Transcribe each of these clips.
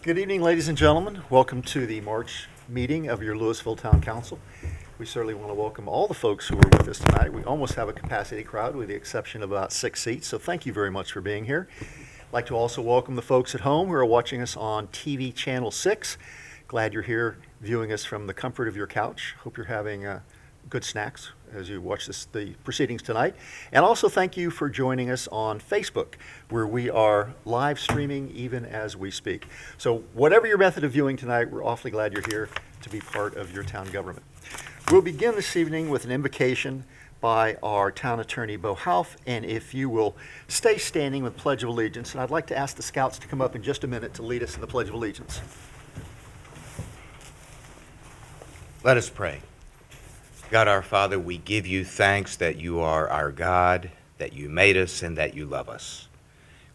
Good evening, ladies and gentlemen. Welcome to the March meeting of your Louisville Town Council. We certainly want to welcome all the folks who are with us tonight. We almost have a capacity crowd with the exception of about 6 seats, so thank you very much for being here. I'd like to also welcome the folks at home who are watching us on TV Channel 6. Glad you're here viewing us from the comfort of your couch. Hope you're having good snacks as you watch the proceedings tonight. And also thank you for joining us on Facebook, where we are live streaming even as we speak. So whatever your method of viewing tonight, we're awfully glad you're here to be part of your town government. We'll begin this evening with an invocation by our town attorney, Bo Hauff, and if you will stay standing with Pledge of Allegiance, and I'd like to ask the scouts to come up in just a minute to lead us in the Pledge of Allegiance. Let us pray. God our Father, we give you thanks that you are our God, that you made us, and that you love us.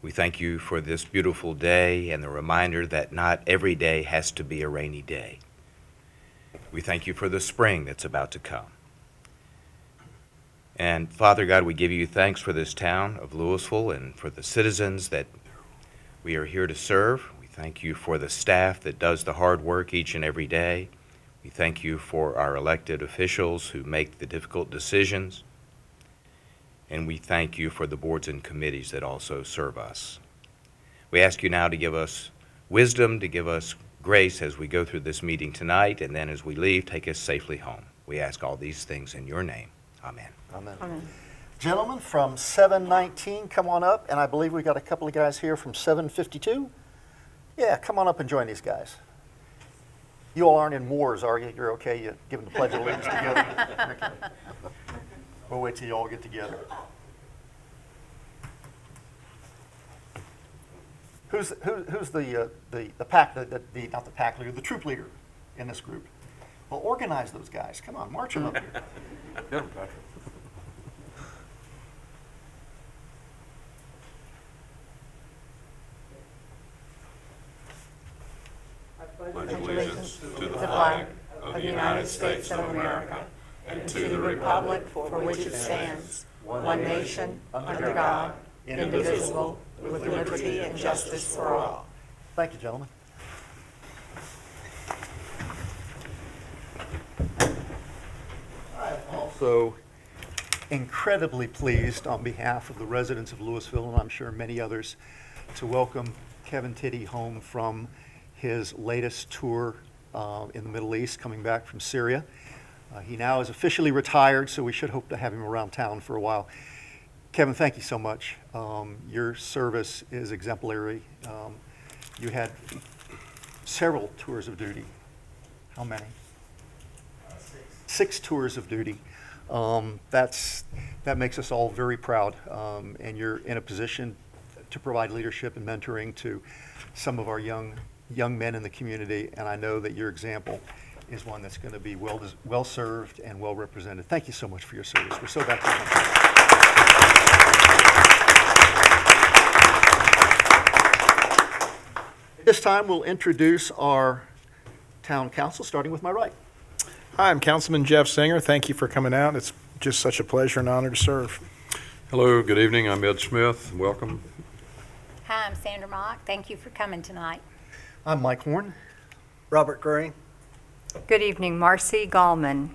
We thank you for this beautiful day and the reminder that not every day has to be a rainy day. We thank you for the spring that's about to come. And Father God, we give you thanks for this town of Louisville and for the citizens that we are here to serve. We thank you for the staff that does the hard work each and every day. We thank you for our elected officials who make the difficult decisions. And we thank you for the boards and committees that also serve us. We ask you now to give us wisdom, to give us grace as we go through this meeting tonight, and then as we leave, take us safely home. We ask all these things in your name. Amen. Amen. Amen. Gentlemen from 719, come on up, and I believe we got a couple of guys here from 752. Yeah, come on up and join these guys. You all aren't in wars, are you? You're okay? You give them the Pledge of Allegiance together? Okay. We'll wait till you all get together. Who's the pack, not the pack leader, the troop leader in this group? Well, organize those guys. Come on, march them up here. Get them, Patrick. Pledge allegiance to the flag of the United States of America and to the republic for which it stands, one nation, under God, indivisible, with liberty and justice for all. Thank you, gentlemen. I'm also incredibly pleased on behalf of the residents of Louisville, and I'm sure many others, to welcome Kevin Tiddy home from his latest tour in the Middle East, coming back from Syria. He now is officially retired, so we should hope to have him around town for a while. Kevin, thank you so much. Your service is exemplary. You had several tours of duty. How many? 6 tours of duty. That makes us all very proud, and you're in a position to provide leadership and mentoring to some of our young men in the community, and I know that your example is one that's going to be well served and well represented. Thank you so much for your service. We're so thankful. At this time, we'll introduce our town council, starting with my right. Hi, I'm Councilman Jeff Singer. Thank you for coming out. It's just such a pleasure and honor to serve. Hello, good evening. I'm Ed Smith. Welcome. Hi, I'm Sandra Mock. Thank you for coming tonight. I'm Mike Horn. Robert Gray. Good evening, Marcy Gallman.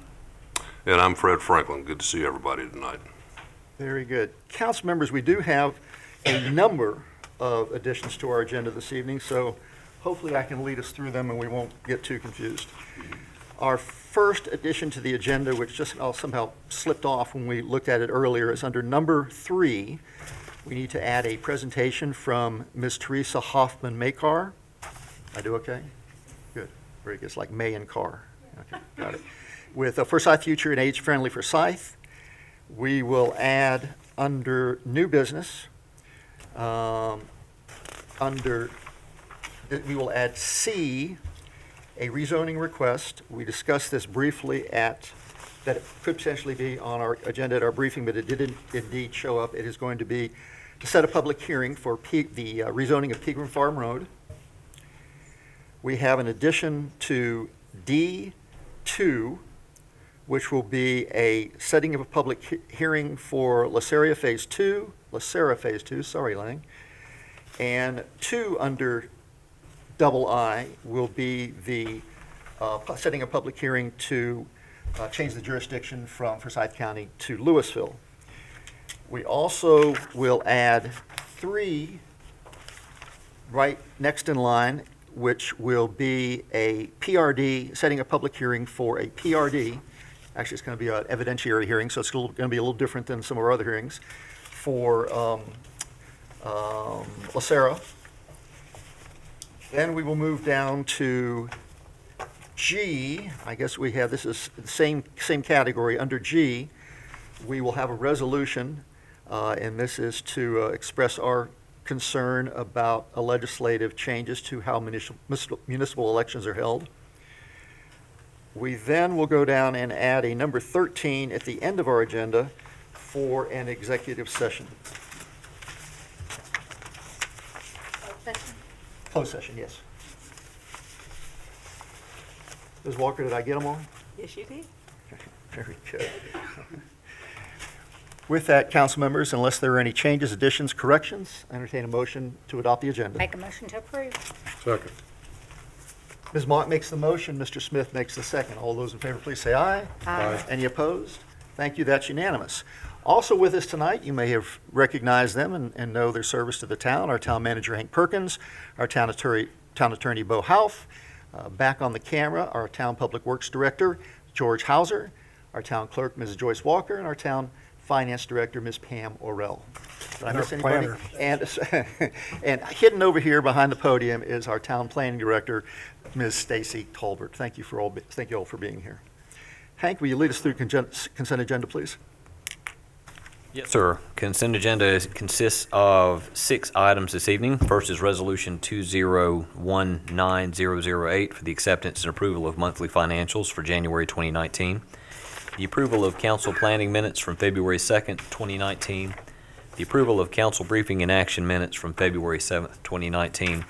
And I'm Fred Franklin. Good to see everybody tonight. Very good. Council members, we do have a number of additions to our agenda this evening, so hopefully I can lead us through them and we won't get too confused. Our first addition to the agenda, which just somehow slipped off when we looked at it earlier, is under number 3. We need to add a presentation from Ms. Teresa Hoffman-Makar. I do okay? Good. Very good. It's like May and Carr. Okay, got it. With Forsyth Future and Age Friendly for Forsyth, we will add under new business, we will add C, a rezoning request. We discussed this briefly that it could potentially be on our agenda at our briefing, but it did indeed show up. It is going to be to set a public hearing for the rezoning of Pegram Farm Road. We have an addition to D2, which will be a setting of a public hearing for LaSera Phase 2, sorry, Lang, and 2 under double I will be the setting a public hearing to change the jurisdiction from Forsyth County to Louisville. We also will add 3 right next in line, which will be a PRD, setting a public hearing for a PRD. Actually, it's going to be an evidentiary hearing, so it's going to be a little different than some of our other hearings, for Lacera. Then we will move down to G. I guess we have, this is the same category. Under G, we will have a resolution, and this is to express our concern about legislative changes to how municipal elections are held. We then will go down and add a number 13 at the end of our agenda for an executive session. Closed session, yes. Ms. Walker, did I get them all? Yes, you did. Very good. With that, council members, unless there are any changes, additions, corrections, I entertain a motion to adopt the agenda. Make a motion to approve. Second. Ms. Mock makes the motion, Mr. Smith makes the second. All those in favor, please say aye. Aye. Any opposed? Thank you, that's unanimous. Also with us tonight, you may have recognized them and know their service to the town, our town manager, Hank Perkins, our town attorney, Bo Houff, back on the camera, our town public works director, George Hauser, our town clerk, Mrs. Joyce Walker, and our town finance director, Ms. Pam Orell. Did I miss anybody? And hidden over here behind the podium is our town planning director, Ms. Stacy Tolbert. Thank you all for being here. Hank, will you lead us through consent agenda, please? Yes, sir. Consent agenda consists of 6 items this evening. First is Resolution 2019008 for the acceptance and approval of monthly financials for January 2019. The approval of council planning minutes from February 2nd, 2019. The approval of council briefing and action minutes from February 7th, 2019.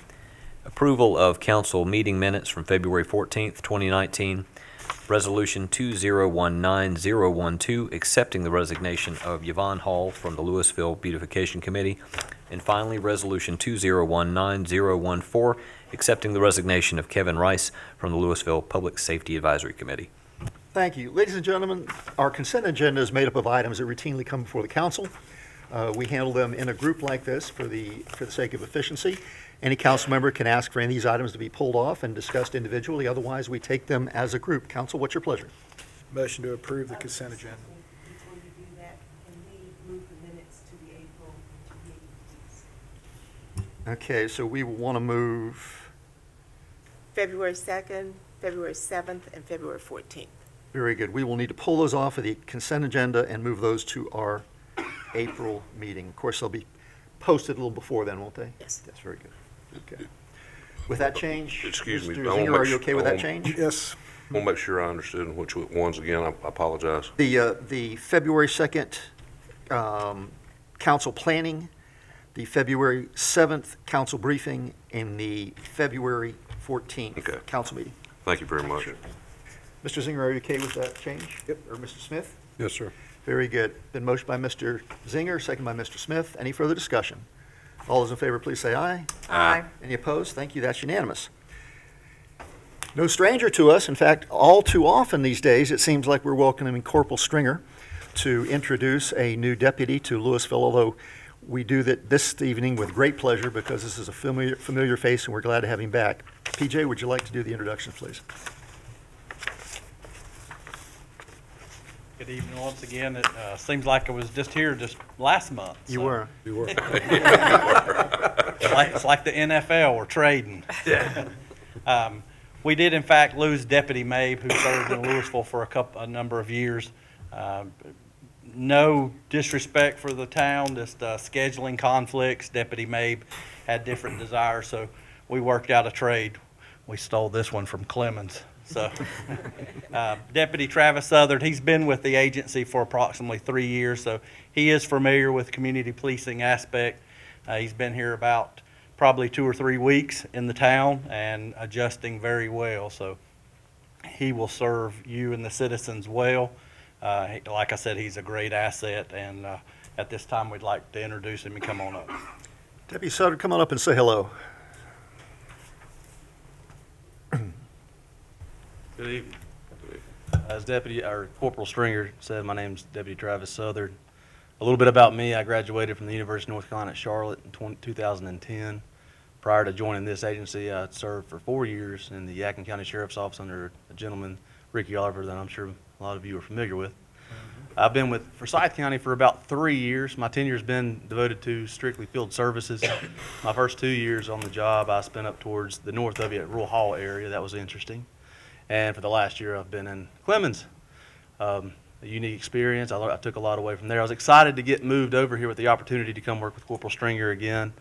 Approval of council meeting minutes from February 14th, 2019. Resolution 2019012, accepting the resignation of Yvonne Hall from the Louisville Beautification Committee. And finally, Resolution 2019014, accepting the resignation of Kevin Rice from the Louisville Public Safety Advisory Committee. Thank you. Ladies and gentlemen, our consent agenda is made up of items that routinely come before the council. We handle them in a group like this for the sake of efficiency. Any council member can ask for any of these items to be pulled off and discussed individually. Otherwise, we take them as a group. Council, what's your pleasure? Motion to approve the consent agenda. Before you do that, can we move the minutes to the April meeting, please? Okay, so we want to move. February 2nd, February 7th, and February 14th. Very good. We will need to pull those off of the consent agenda and move those to our April meeting. Of course, they'll be posted a little before then, won't they? Yes. That's very good. Okay. With that change, Excuse me, Mr. I wanna Zinger, make are you su- okay with I that wanna- change? Yes. I want to make sure I understood which ones again. I apologize. The February 2nd council planning, the February 7th council briefing, and the February 14th Okay. council meeting. Thank you very much. Sure. Mr. Zinger, are you okay with that change? Yep. Or Mr. Smith? Yes, sir. Very good. Been motion by Mr. Zinger, second by Mr. Smith. Any further discussion? All those in favor, please say aye. Aye. Any opposed? Thank you. That's unanimous. No stranger to us. In fact, all too often these days, it seems like we're welcoming Corporal Stringer to introduce a new deputy to Louisville, although we do that this evening with great pleasure because this is a familiar face and we're glad to have him back. PJ, would you like to do the introduction, please? Good evening once again. It seems like I was just here just last month. You were. You were. It's like the NFL, we're trading. We did, in fact, lose Deputy Mabe, who served in Louisville for a number of years. No disrespect for the town, just scheduling conflicts. Deputy Mabe had different desires, so we worked out a trade. We stole this one from Clemens. So, Deputy Travis Southard, he's been with the agency for approximately 3 years, so he is familiar with community policing aspect. He's been here about probably 2 or 3 weeks in the town and adjusting very well. So, he will serve you and the citizens well. Like I said, he's a great asset, and at this time, we'd like to introduce him and come on up. Deputy Sutter, come on up and say hello. Good evening. As Deputy or Corporal Stringer said, my name's Deputy Travis Southern. A little bit about me: I graduated from the University of North Carolina at Charlotte in 2010. Prior to joining this agency, I served for 4 years in the Yadkin County Sheriff's Office under a gentleman, Ricky Oliver, that I'm sure a lot of you are familiar with. I've been with Forsyth County for about 3 years. My tenure's been devoted to strictly field services. My first 2 years on the job, I spent up towards the north of you at Rural Hall area. That was interesting. And for the last year, I've been in Clemens. A unique experience. I took a lot away from there. I was excited to get moved over here with the opportunity to come work with Corporal Stringer again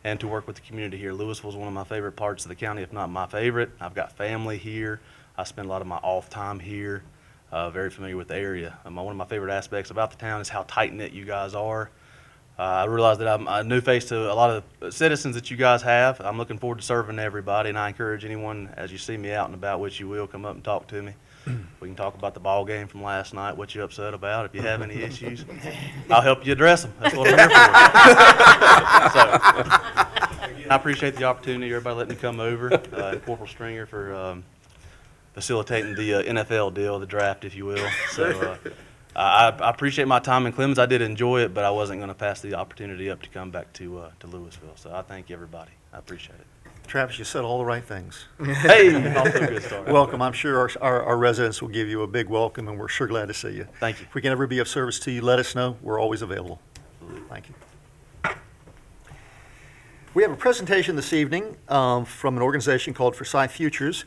and to work with the community here. Louisville is one of my favorite parts of the county, if not my favorite. I've got family here. I spend a lot of my off time here. Very familiar with the area. One of my favorite aspects about the town is how tight-knit you guys are. I realize that I'm a new face to a lot of the citizens that you guys have. I'm looking forward to serving everybody, and I encourage anyone, as you see me out and about, which you will, come up and talk to me. We can talk about the ball game from last night, what you're upset about. If you have any issues, I'll help you address them. That's what I'm here for. So, again, I appreciate the opportunity, everybody letting me come over, and Corporal Stringer for facilitating the NFL deal, the draft, if you will. So I appreciate my time in Clemens. I did enjoy it, but I wasn't going to pass the opportunity up to come back to Louisville. So I thank everybody. I appreciate it. Travis, you said all the right things. Hey, also a good start. Welcome. I'm sure our residents will give you a big welcome, and we're sure glad to see you. Thank you. If we can ever be of service to you, let us know. We're always available. Thank you. We have a presentation this evening from an organization called Forsyth Futures.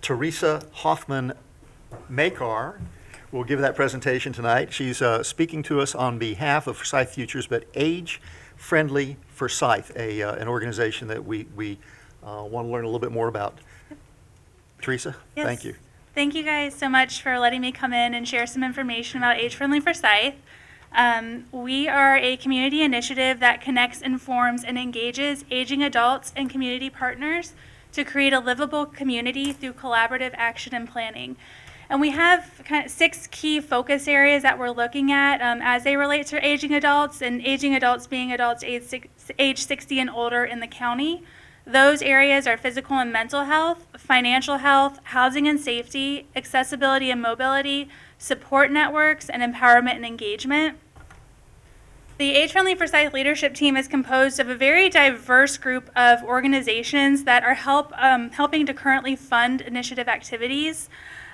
Teresa Hoffman-Makar will give that presentation tonight. She's speaking to us on behalf of Forsyth Futures, but Age Friendly Forsyth, an organization that we want to learn a little bit more about. Teresa, yes. Thank you. Thank you guys so much for letting me come in and share some information about Age Friendly Forsyth. We are a community initiative that connects, informs, and engages aging adults and community partners to create a livable community through collaborative action and planning. And we have kind of 6 key focus areas that we're looking at as they relate to aging adults, and aging adults being adults age 60 and older in the county. Those areas are physical and mental health, financial health, housing and safety, accessibility and mobility, support networks, and empowerment and engagement. The Age Friendly Forsyth leadership team is composed of a very diverse group of organizations that are helping to currently fund initiative activities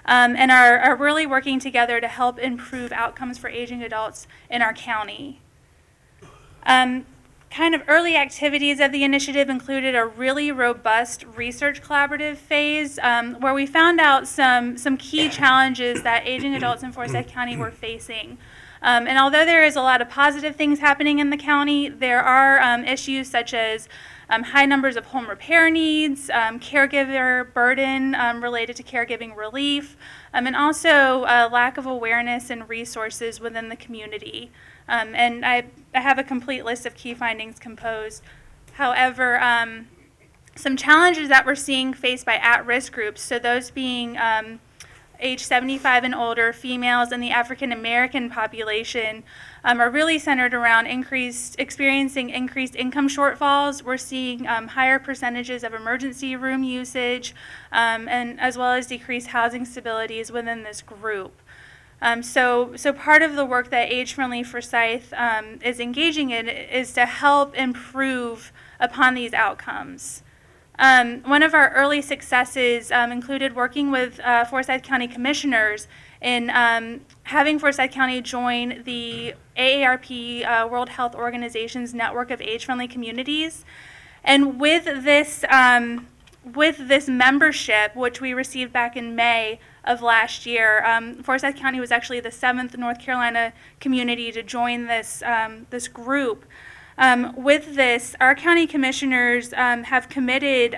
and are really working together to help improve outcomes for aging adults in our county. Kind of early activities of the initiative included a really robust research collaborative phase where we found out some key challenges that aging adults in Forsyth County were facing. And although there is a lot of positive things happening in the county, there are issues such as high numbers of home repair needs, caregiver burden related to caregiving relief, and also lack of awareness and resources within the community. And I have a complete list of key findings composed. However, some challenges that we're seeing faced by at-risk groups, so those being age 75 and older, females, and the African American population are really centered around experiencing increased income shortfalls. We're seeing higher percentages of emergency room usage, and as well as decreased housing stabilities within this group. So part of the work that Age Friendly Forsyth is engaging in is to help improve upon these outcomes. One of our early successes included working with Forsyth County commissioners in having Forsyth County join the AARP World Health Organization's network of age-friendly communities. And with this membership, which we received back in May of last year, Forsyth County was actually the 7th North Carolina community to join this group. With this, our county commissioners have committed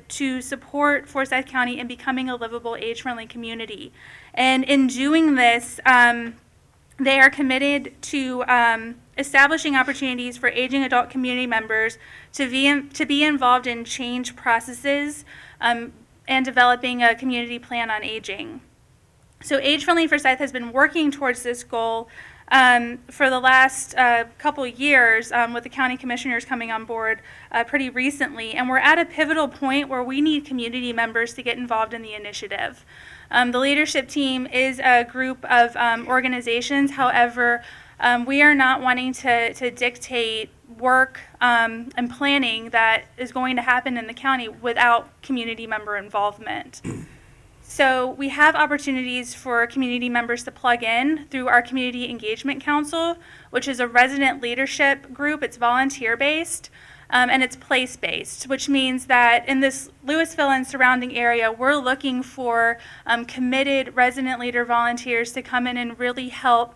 to support Forsyth County in becoming a livable, age-friendly community. And in doing this, they are committed to establishing opportunities for aging adult community members to be involved in change processes and developing a community plan on aging. So Age Friendly Forsyth has been working towards this goal for the last couple of years with the county commissioners coming on board pretty recently, and we're at a pivotal point where we need community members to get involved in the initiative. The leadership team is a group of organizations. However, we are not wanting to dictate work and planning that is going to happen in the county without community member involvement. So we have opportunities for community members to plug in through our Community Engagement Council, which is a resident leadership group. It's volunteer-based, and it's place-based, which means that in this Louisville and surrounding area, we're looking for committed resident leader volunteers to come in and really help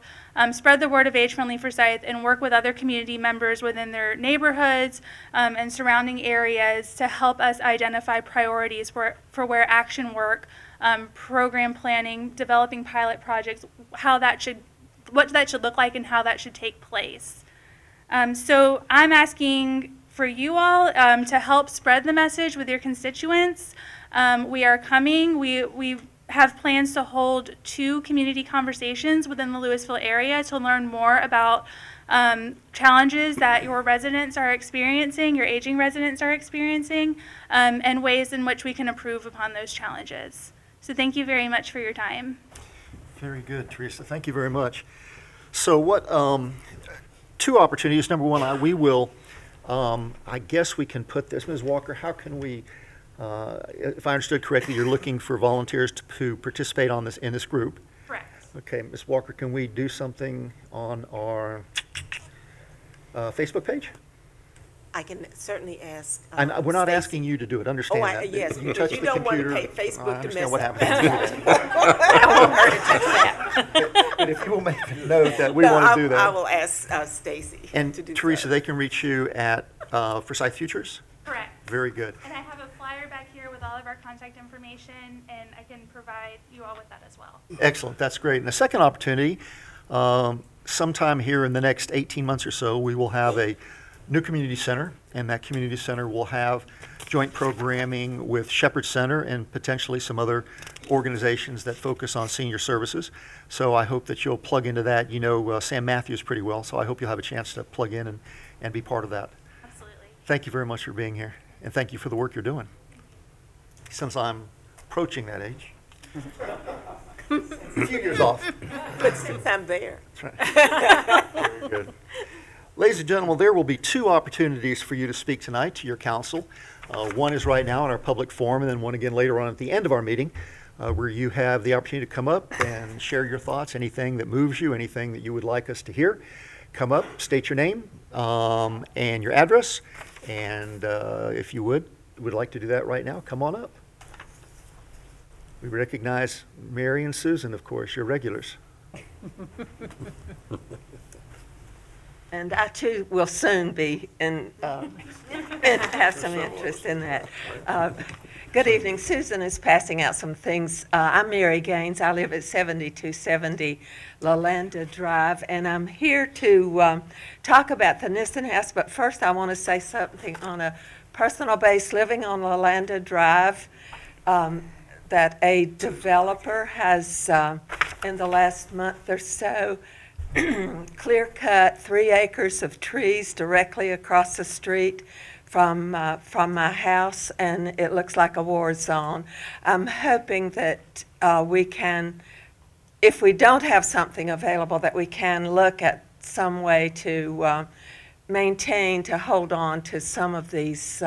spread the word of Age Friendly Forsyth and work with other community members within their neighborhoods and surrounding areas to help us identify priorities for where action work, program planning, developing pilot projects, what that should look like and how that should take place. So I'm asking for you all to help spread the message with your constituents. We are coming. We have plans to hold 2 community conversations within the Louisville area to learn more about challenges that your residents are experiencing, your aging residents are experiencing, and ways in which we can improve upon those challenges. So thank you very much for your time. Very good, Teresa. Thank you very much. So what, 2 opportunities. Number one, we will, I guess we can put this, Ms. Walker, how can we, if I understood correctly, you're looking for volunteers to participate on in this group? Correct. Okay, Ms. Walker, can we do something on our Facebook page? I can certainly ask. And we're not Stacy. asking you to do it, understand that. Yes, You because touch you the don't want to computer, pay Facebook I to understand mess what up. happens. I want her to touch that. And if you will make a note that we want to do that. I will ask Stacy And to do Teresa, that. they can reach you at Forsyth Futures? Correct. Very good. And I have a flyer back here with all of our contact information, and I can provide you all with that as well. Excellent, that's great. And the second opportunity, sometime here in the next 18 months or so, we will have a new community center, and that community center will have joint programming with Shepherd Center and potentially some other organizations that focus on senior services. So I hope that you'll plug into that. You know Sam Matthews pretty well, so I hope you'll have a chance to plug in and be part of that. Absolutely. Thank you very much for being here, and thank you for the work you're doing. Since I'm approaching that age. A few years off. But since I'm there. That's right. Very good. Ladies and gentlemen, there will be 2 opportunities for you to speak tonight to your council. One is right now in our public forum, and then one again later on at the end of our meeting, where you have the opportunity to come up and share your thoughts, anything that moves you, anything that you would like us to hear. Come up, state your name and your address, and if you would like to do that right now, come on up. We recognize Mary and Susan, of course, your regulars. And I too will soon be and have some interest in that. Good evening. Susan is passing out some things. I'm Mary Gaines. I live at 7270 Lalanda Drive, and I'm here to talk about the Nissen House. But first, I want to say something on a personal base. Living on Lalanda Drive, that a developer has, in the last month or so, clear-cut 3 acres of trees directly across the street from my house, and it looks like a war zone. I'm hoping that we can, if we don't have something available, that we can look at some way to maintain, to hold on to some of these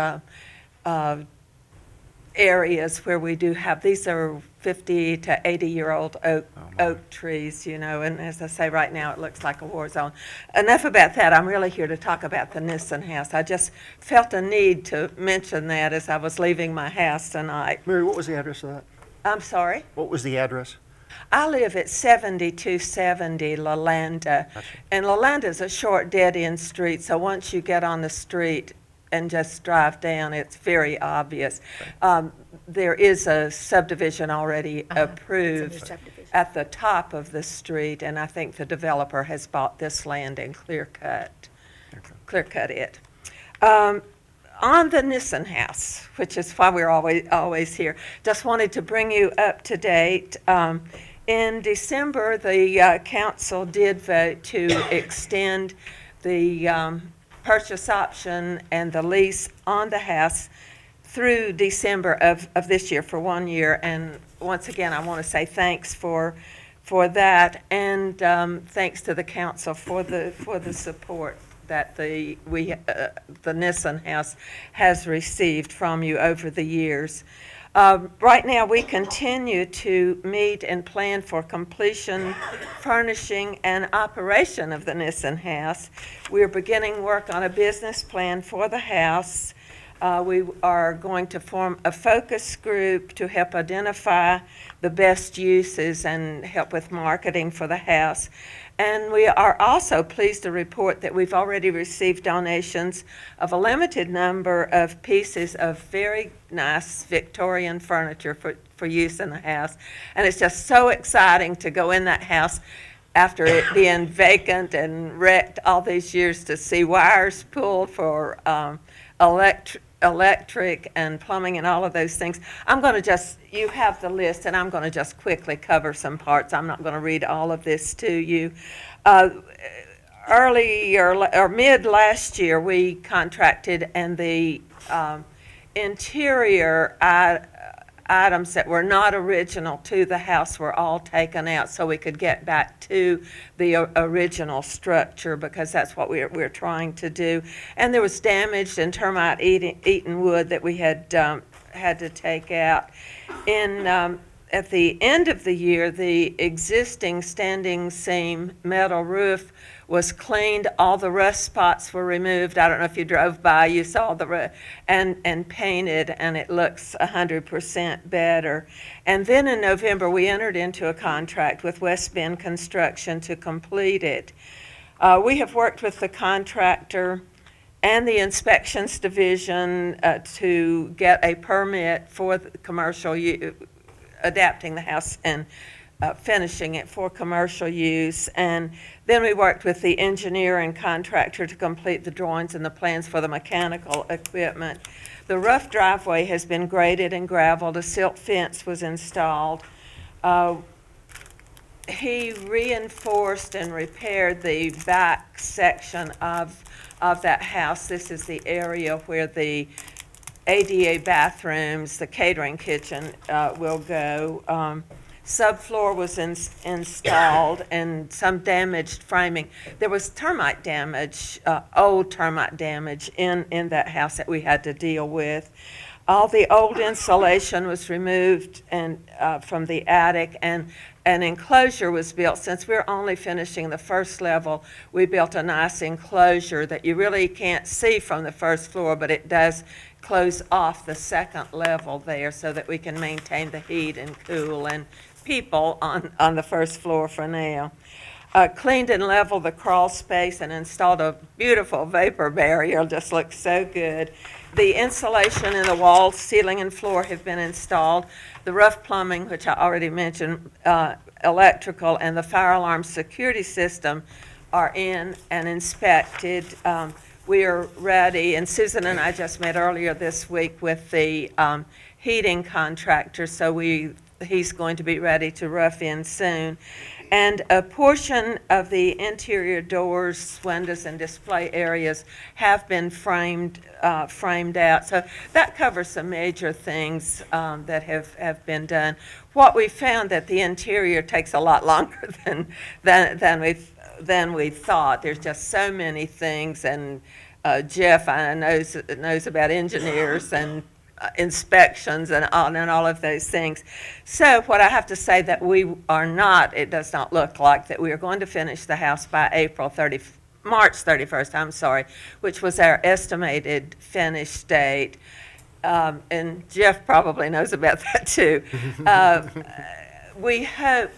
areas where we do have, these are 50 to 80-year-old oak trees, you know, and as I say, right now it looks like a war zone. Enough about that. I'm really here to talk about the Nissen House. I just felt a need to mention that as I was leaving my house tonight. Mary, what was the address of that? I'm sorry? What was the address? I live at 7270 Lalanda, and Lalanda is a short dead-end street, so once you get on the street and just drive down, it's very obvious. There is a subdivision already approved at the top of the street, and I think the developer has bought this land and clear-cut it. On the Nissen House, which is why we're always here, just wanted to bring you up to date. In December, the council did vote to extend the purchase option and the lease on the house through December of this year for 1 year. And once again, I want to say thanks for that, and thanks to the council for the support that the Nissen House has received from you over the years. Right now, we continue to meet and plan for completion, furnishing, and operation of the Nissen House. We are beginning work on a business plan for the house. We are going to form a focus group to help identify the best uses and help with marketing for the house. And we are also pleased to report that we've already received donations of a limited number of pieces of very nice Victorian furniture for use in the house. And it's just so exciting to go in that house after it being vacant and wrecked all these years, to see wires pulled for electric and plumbing and all of those things. I'm going to just, you have the list, and I'm going to just quickly cover some parts. I'm not going to read all of this to you. Early or mid last year, we contracted, and the interior items that were not original to the house were all taken out so we could get back to the original structure, because that's what we're trying to do. And there was damaged and termite eaten wood that we had to take out. At the end of the year, the existing standing seam metal roof was cleaned. All the rust spots were removed. I don't know if you drove by, you saw the and painted, and it looks 100% better. And then in November, we entered into a contract with West Bend Construction to complete it. We have worked with the contractor and the inspections division to get a permit for the commercial use, adapting the house and finishing it for commercial use. And then we worked with the engineer and contractor to complete the drawings and the plans for the mechanical equipment. The rough driveway has been graded and gravelled. A silt fence was installed. He reinforced and repaired the back section of that house. This is the area where the ADA bathrooms, the catering kitchen will go. Subfloor was installed, and some damaged framing. There was termite damage, old termite damage in that house that we had to deal with. All the old insulation was removed and from the attic, and an enclosure was built. Since we're only finishing the first level, we built a nice enclosure that you really can't see from the first floor, but it does close off the second level there so that we can maintain the heat and cool and people on the first floor for now. Cleaned and leveled the crawl space and installed a beautiful vapor barrier. Just looks so good. The insulation in the walls, ceiling, and floor have been installed. The rough plumbing, which I already mentioned, electrical, and the fire alarm security system are in and inspected. We are ready, and Susan and I just met earlier this week with the heating contractor, so he's going to be ready to rough in soon. And a portion of the interior doors, windows, and display areas have been framed out. So that covers some major things that have been done. What we found that the interior takes a lot longer than we thought. There's just so many things, and Jeff knows about engineers and inspections and all of those things. So what I have to say that we are not, it does not look like that we are going to finish the house by March 31st, I'm sorry, which was our estimated finish date. And Jeff probably knows about that too. We hope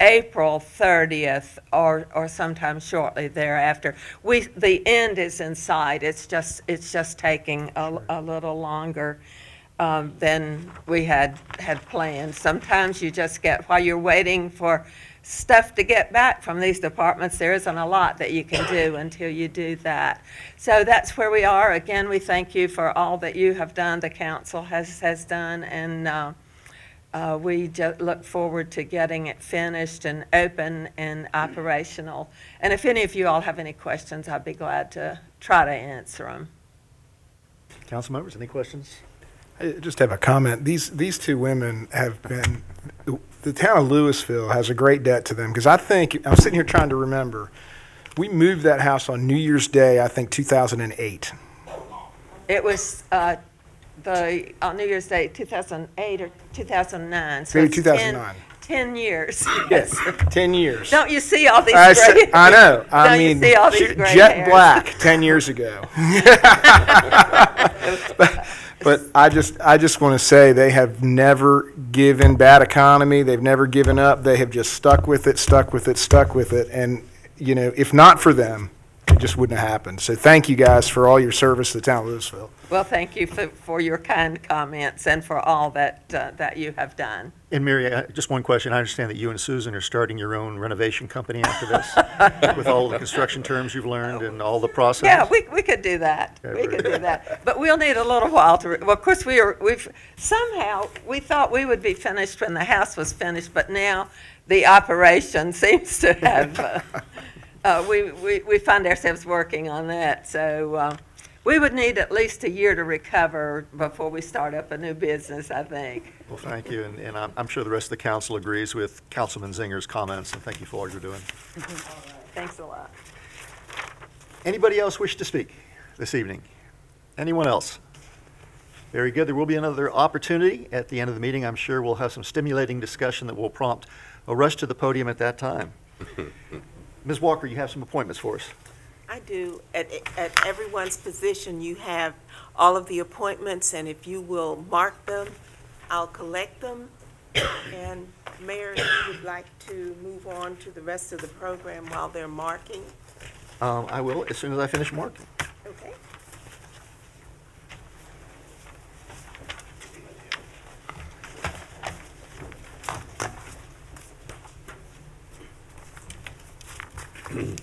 April 30th or sometime shortly thereafter. The end is in sight. It's just taking a little longer than we had planned. Sometimes you just get, while you're waiting for stuff to get back from these departments, there isn't a lot that you can do until you do that. So that's where we are. Again, we thank you for all that you have done, the council has done, and We look forward to getting it finished and open and operational. And if any of you all have any questions, I'd be glad to try to answer them. Council members, any questions? I just have a comment. These two women have been, the town of Louisville has a great debt to them, because I think, I'm sitting here trying to remember, we moved that house on New Year's Day, I think 2008. It was on New Year's Day, 2008 or 2009. So Maybe it's 2009. 10 years. Yes, 10 years. Don't you see all these gray I know. I Don't mean, you see all these gray jet hairs? black 10 years ago. But I just want to say they have never given bad economy. They've never given up. They have just stuck with it, stuck with it, stuck with it. And, you know, if not for them, it just wouldn't have happened. So thank you guys for all your service to the town of Louisville. Well, thank you for your kind comments and for all that you have done. And Mary, just one question. I understand that you and Susan are starting your own renovation company after this, with all the construction terms you've learned and all the processes. Yeah, we could do that. Yeah, We very could do good. that. But we'll need a little while to, well, of course, we've somehow, we thought we would be finished when the house was finished, but now the operation seems to have, we find ourselves working on that. So we would need at least a year to recover before we start up a new business, I think. Well, thank you, and I'm sure the rest of the council agrees with Councilman Zinger's comments, and thank you for all you're doing. Thanks a lot. Anybody else wish to speak this evening? Anyone else? Very good. There will be another opportunity at the end of the meeting. I'm sure we'll have some stimulating discussion that will prompt a rush to the podium at that time. Ms. Walker, you have some appointments for us. I do. At everyone's position, you have all of the appointments, and if you will mark them, I'll collect them. And Mayor, if you would like to move on to the rest of the program while they're marking. I will, as soon as I finish marking. Okay. Thank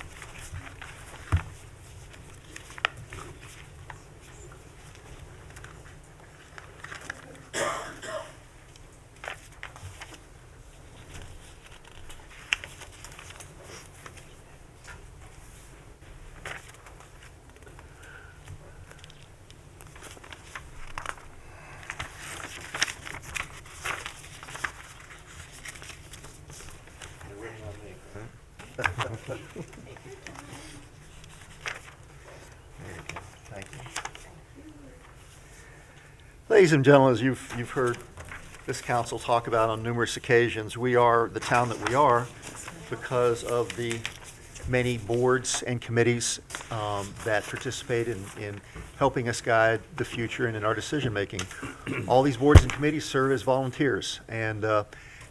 you. Ladies and gentlemen, as you've heard this council talk about on numerous occasions, we are the town that we are because of the many boards and committees that participate in helping us guide the future and in our decision-making. All these boards and committees serve as volunteers, and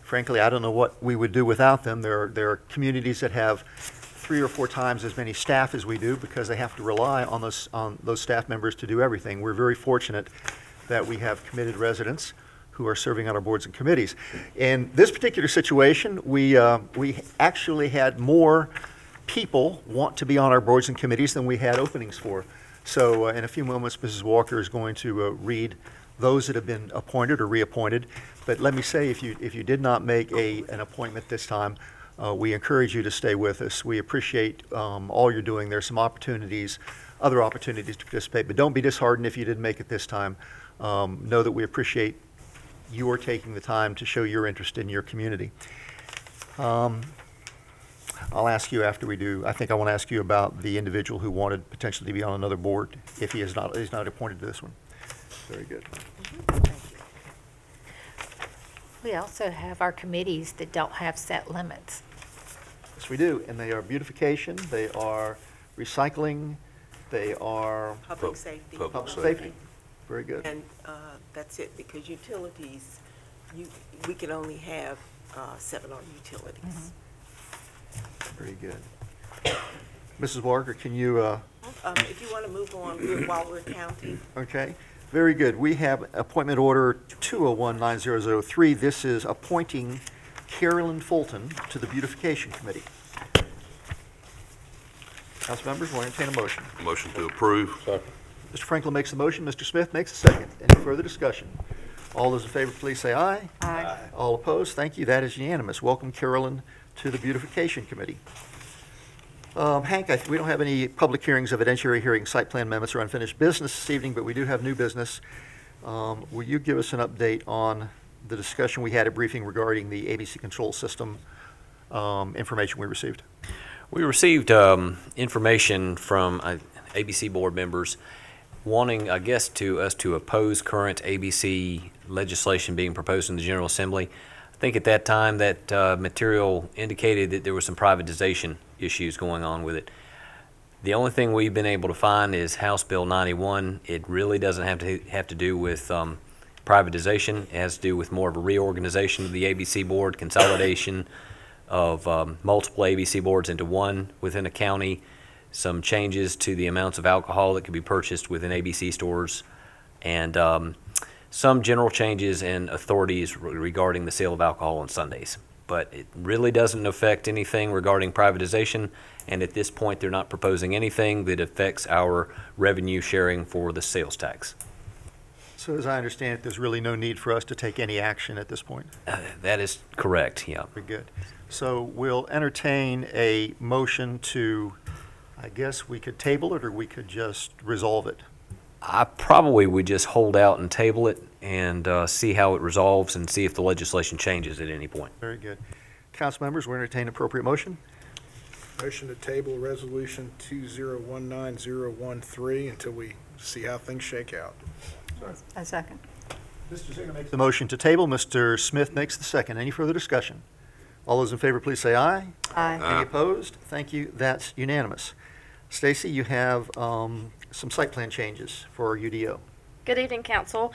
frankly, I don't know what we would do without them. There are communities that have 3 or 4 times as many staff as we do because they have to rely on those staff members to do everything. We're very fortunate that we have committed residents who are serving on our boards and committees. In this particular situation, we actually had more people want to be on our boards and committees than we had openings for. So in a few moments, Mrs. Walker is going to read those that have been appointed or reappointed. But let me say, if you did not make an appointment this time, we encourage you to stay with us. We appreciate all you're doing. There's some opportunities, other opportunities to participate, but don't be disheartened if you didn't make it this time. Know that we appreciate you are taking the time to show your interest in your community. I'll ask you after we do. I think I want to ask you about the individual who wanted potentially to be on another board if he's not appointed to this one. Very good. We also have our committees that don't have set limits. Yes, we do, and they are beautification, they are recycling, they are Public safety. public safety. Very good. And that's it, because utilities, we can only have 7 on utilities. Very good. Mrs. Walker, can you, If you want to move on while we're counting. okay, very good. We have appointment order 201-9003. This is appointing Carolyn Fulton to the Beautification Committee. Council members, will entertain a motion. Motion to approve. Mr. Franklin makes the motion, Mr. Smith makes the second. Any further discussion? All those in favor, please say aye. Aye. All opposed, thank you. That is unanimous. Welcome, Carolyn, to the Beautification Committee. Hank, we don't have any public hearings, evidentiary hearings, site plan amendments, or unfinished business this evening, but we do have new business. Will you give us an update on the discussion we had at briefing regarding the ABC control system information we received? We received information from ABC board members wanting, I guess, us to oppose current ABC legislation being proposed in the General Assembly. I think at that time that material indicated that there were some privatization issues going on with it. The only thing we've been able to find is House Bill 91. It really doesn't have to do with privatization. It has to do with more of a reorganization of the ABC board, consolidation of multiple ABC boards into one within a county, some changes to the amounts of alcohol that could be purchased within ABC stores, and some general changes in authorities regarding the sale of alcohol on Sundays. But it really doesn't affect anything regarding privatization, and at this point they're not proposing anything that affects our revenue sharing for the sales tax. So as I understand it, there's really no need for us to take any action at this point? That is correct, yeah. Very good. So we'll entertain a motion to, I guess we could table it or we could just resolve it. I probably would just hold out and table it and see how it resolves and see if the legislation changes at any point. Very good. Council members, we'll entertain appropriate motion. Motion to table resolution 2019013 until we see how things shake out. A second. Mr. Zinger makes the motion to table. Mr. Smith makes the second. Any further discussion? All those in favor, please say aye. Aye. Any opposed? Thank you. That's unanimous. Stacy, you have some site plan changes for our UDO. Good evening, Council.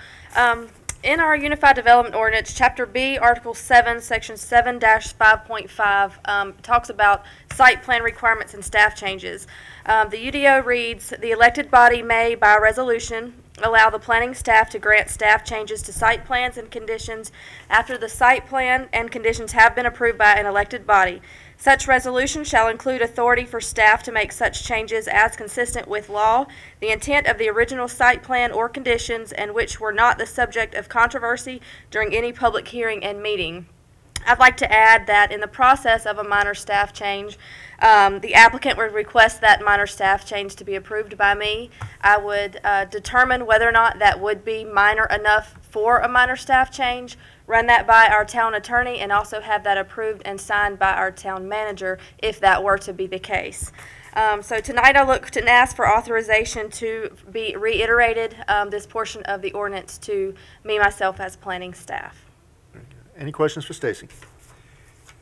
In our Unified Development Ordinance, Chapter B, Article 7, Section 7-5.5, talks about site plan requirements and staff changes. The UDO reads, the elected body may, by resolution, allow the planning staff to grant staff changes to site plans and conditions after the site plan and conditions have been approved by an elected body. Such resolution shall include authority for staff to make such changes as consistent with law, the intent of the original site plan or conditions, and which were not the subject of controversy during any public hearing and meeting. I'd like to add that in the process of a minor staff change, the applicant would request that minor staff change to be approved by me. I would determine whether or not that would be minor enough for a minor staff change, run that by our town attorney, and also have that approved and signed by our town manager if that were to be the case. So tonight I look to ask for authorization to be reiterated this portion of the ordinance to me, myself, as planning staff. Any questions for Stacy?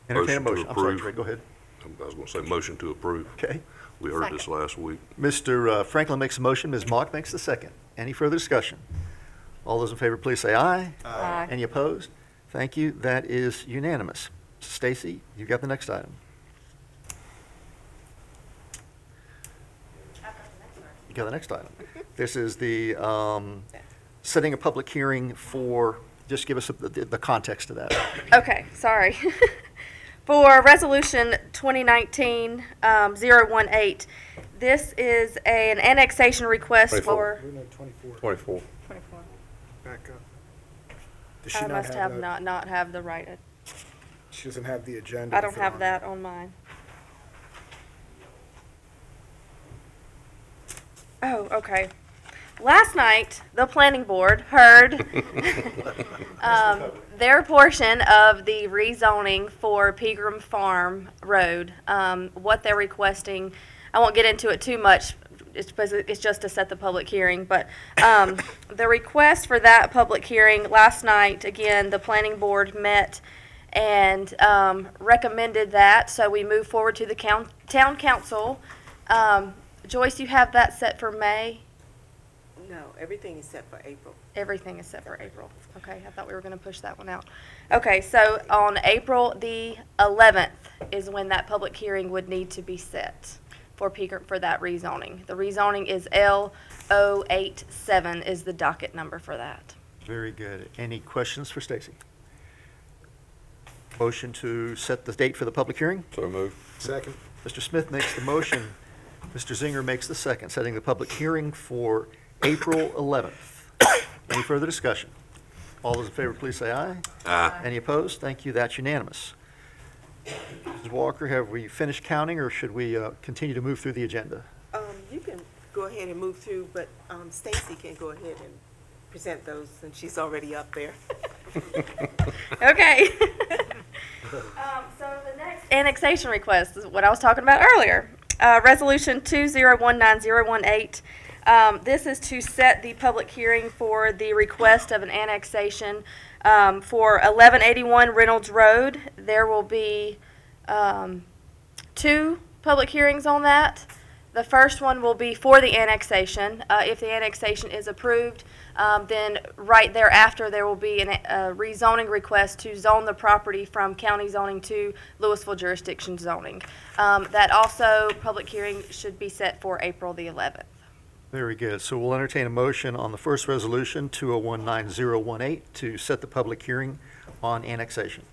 Entertain a motion. to I'm sorry, approve. Trey, go ahead. I was going to say motion to approve. Okay. We heard this last week. Mr. Franklin makes a motion. Ms. Mock makes the second. Any further discussion? All those in favor, please say aye. Aye. Any opposed? Thank you. That is unanimous. Stacy, you got the next item. You got the next item. This is the setting a public hearing for, just give us the context of that. Okay, sorry. For Resolution 2019-018, this is an annexation request 24. for... 24. Back up. Does she I not must have have that? not have the right... She doesn't have the agenda. I to don't fit have on. that on mine. Oh, okay. Last night, the planning board heard their portion of the rezoning for Pegram Farm Road. What they're requesting, I won't get into it too much, it's just to set the public hearing, but the request for that public hearing last night, again, the planning board met and recommended that, so we moved forward to the town council. Joyce, you have that set for May? No, everything is set for April. Everything is set for April. Okay, I thought we were going to push that one out. Okay, so on April the 11th is when that public hearing would need to be set for that rezoning. The rezoning is L087 is the docket number for that. Very good. Any questions for Stacy? Motion to set the date for the public hearing? So moved. Second. Mr. Smith makes the motion. Mr. Zinger makes the second, setting the public hearing for April 11th. Any further discussion? All those in favor, please say aye. Aye. Any opposed? Thank you, that's unanimous. Mrs. Walker, have we finished counting, or should we continue to move through the agenda? You can go ahead and move through, but Stacy can go ahead and present those, since she's already up there. Okay. So the next annexation request is what I was talking about earlier. Resolution 2019018. This is to set the public hearing for the request of an annexation for 1181 Reynolds Road. There will be 2 public hearings on that. The first one will be for the annexation. If the annexation is approved, then right thereafter there will be a rezoning request to zone the property from county zoning to Louisville jurisdiction zoning. That also, public hearing should be set for April the 11th. Very good. So we'll entertain a motion on the first resolution, 2019018, to set the public hearing on annexation.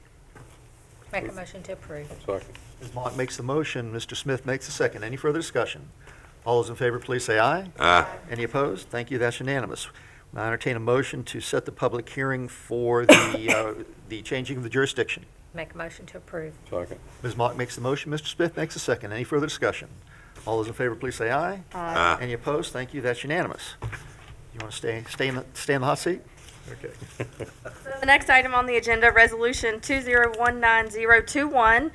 Make a motion to approve. Second. Ms. Mock makes the motion, Mr. Smith makes the second. Any further discussion? All those in favor, please say aye. Aye. Any opposed? Thank you, that's unanimous. Now entertain a motion to set the public hearing for the changing of the jurisdiction. Make a motion to approve. Second. Ms. Mock makes the motion, Mr. Smith makes the second. Any further discussion? All those in favor, please say aye. Aye. Any opposed? Thank you, that's unanimous. You want to stay in the hot seat? Okay. So the next item on the agenda, Resolution 2019021.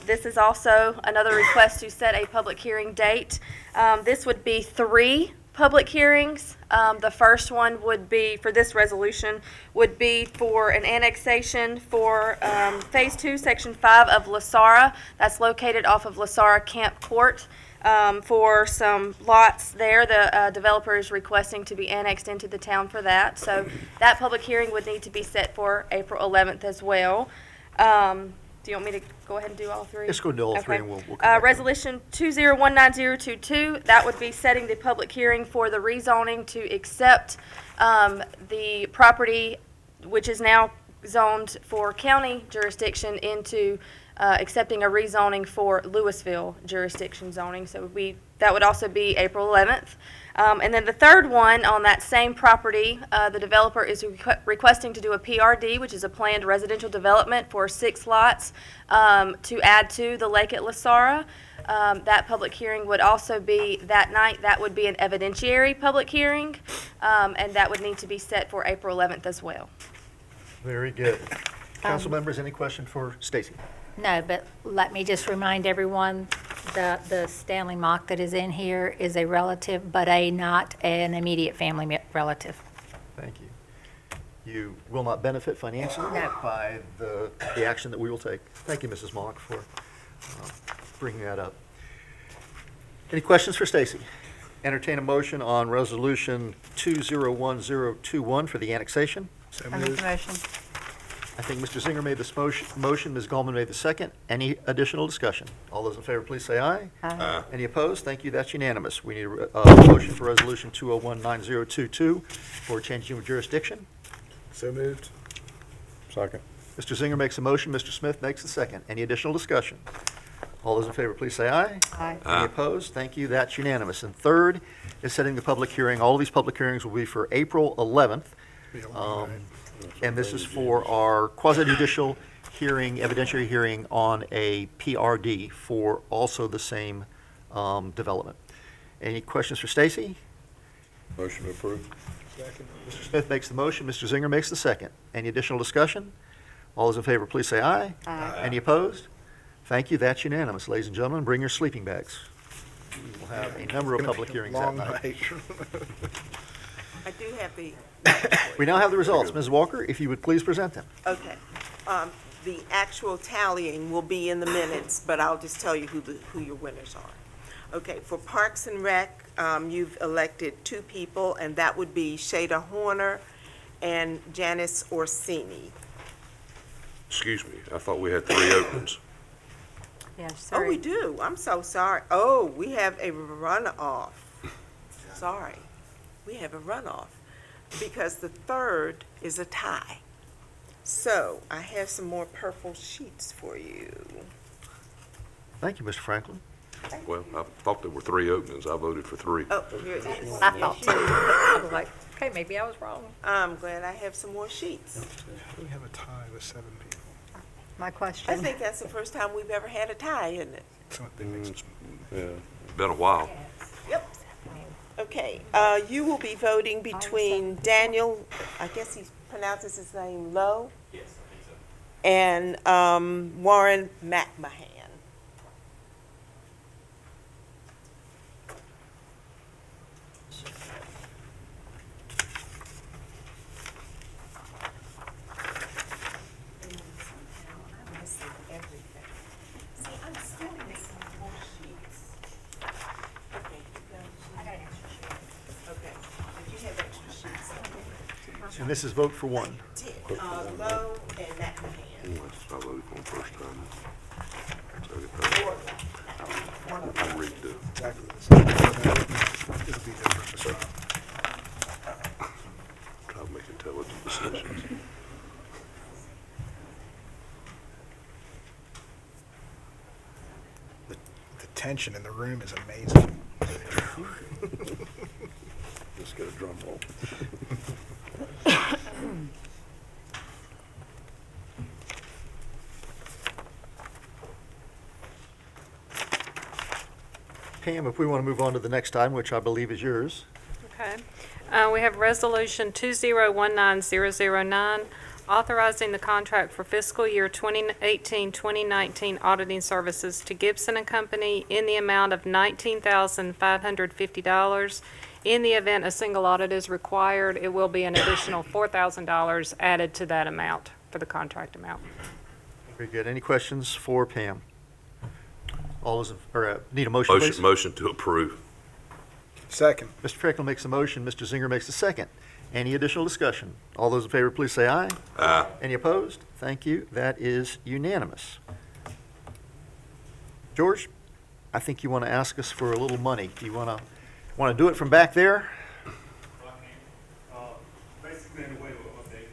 This is also another request to set a public hearing date. This would be 3 public hearings. The first one would be, for this resolution, would be for an annexation for Phase 2, Section 5 of LaSara. That's located off of LaSara Camp Court. For some lots there, the developer is requesting to be annexed into the town for that. So that public hearing would need to be set for April 11th as well. Do you want me to go ahead and do all 3? Let's go do all 3 Okay. and we'll come back. Resolution 2019022, that would be setting the public hearing for the rezoning to accept the property, which is now zoned for county jurisdiction, into accepting a rezoning for Louisville jurisdiction zoning. So that would also be April 11th. And then the third one on that same property, the developer is requesting to do a PRD, which is a planned residential development for 6 lots to add to the lake at LaSara. That public hearing would also be that night. That would be an evidentiary public hearing, and that would need to be set for April 11th as well. Very good. Council members, any question for Stacy? No, but let me just remind everyone that the Stanley Mock that is in here is a relative, but not an immediate family relative. Thank you. You will not benefit financially by the action that we will take. Thank you, Mrs. Mock, for bringing that up. Any questions for Stacy? Entertain a motion on Resolution 2019021 for the annexation. I make the motion. I think Mr. Zinger made this motion, Ms. Gallman made the second. Any additional discussion? All those in favor, please say aye. Aye. Any opposed? Thank you, that's unanimous. We need a motion for Resolution 2019022 for changing of jurisdiction. So moved. Second. Mr. Zinger makes a motion, Mr. Smith makes the second. Any additional discussion? All those in favor, please say aye. Aye. Any opposed? Thank you, that's unanimous. And third is setting the public hearing. All of these public hearings will be for April 11th. And this is for our quasi-judicial hearing, evidentiary hearing on a PRD for also the same development. Any questions for Stacy? Motion approved. Mr. Smith makes the motion, Mr. Zinger makes the second. Any additional discussion? All those in favor, please say aye. Aye. Any opposed? Thank you, that's unanimous. Ladies and gentlemen, bring your sleeping bags. We'll have a number of public hearings that night. I do have the, We now have the results. Ms. Walker, if you would please present them. okay. The actual tallying will be in the minutes, but I'll just tell you who your winners are. Okay, for Parks and Rec, you've elected 2 people, and that would be Shada Horner and Janice Orsini. Excuse me, I thought we had 3 openings. Yes, Oh, we 3. do. I'm so sorry. Oh, we have a runoff. Sorry. We have a runoff because the third is a tie. So I have some more purple sheets for you. Thank you, Mr. Franklin. Well, I thought there were 3 openings. I voted for 3. Oh, here it is. I thought too. I was like, okay, maybe I was wrong. I'm glad I have some more sheets. We have a tie with 7 people. My I question. think that's the first time we've ever had a tie, isn't it? Yeah, been a while. Yep. Okay, you will be voting between Daniel, I guess he pronounces his name Lowe. Yes, I think so. And Warren McMahon. And this is vote for one. Lowe and McMahon. I voted for him first time. I'm ready to. Exactly the same. It'll be different. So, Try to make intelligent decisions. the tension in the room is amazing. Just get a drum roll. Pam, if we want to move on to the next item, which I believe is yours. Okay. We have Resolution 2019009, authorizing the contract for fiscal year 2018-2019 auditing services to Gibson and Company in the amount of $19,550. In the event a single audit is required, it will be an additional $4,000 added to that amount for the contract amount. Very good. Any questions for Pam? All those, need a motion, please? Motion to approve. Second. Mr. Franklin makes a motion, Mr. Zinger makes a second. Any additional discussion? All those in favor, please say aye. Aye. Any opposed? Thank you. That is unanimous. George, I think you want to ask us for a little money. Do you want to do it from back there? Basically, in the way of an update,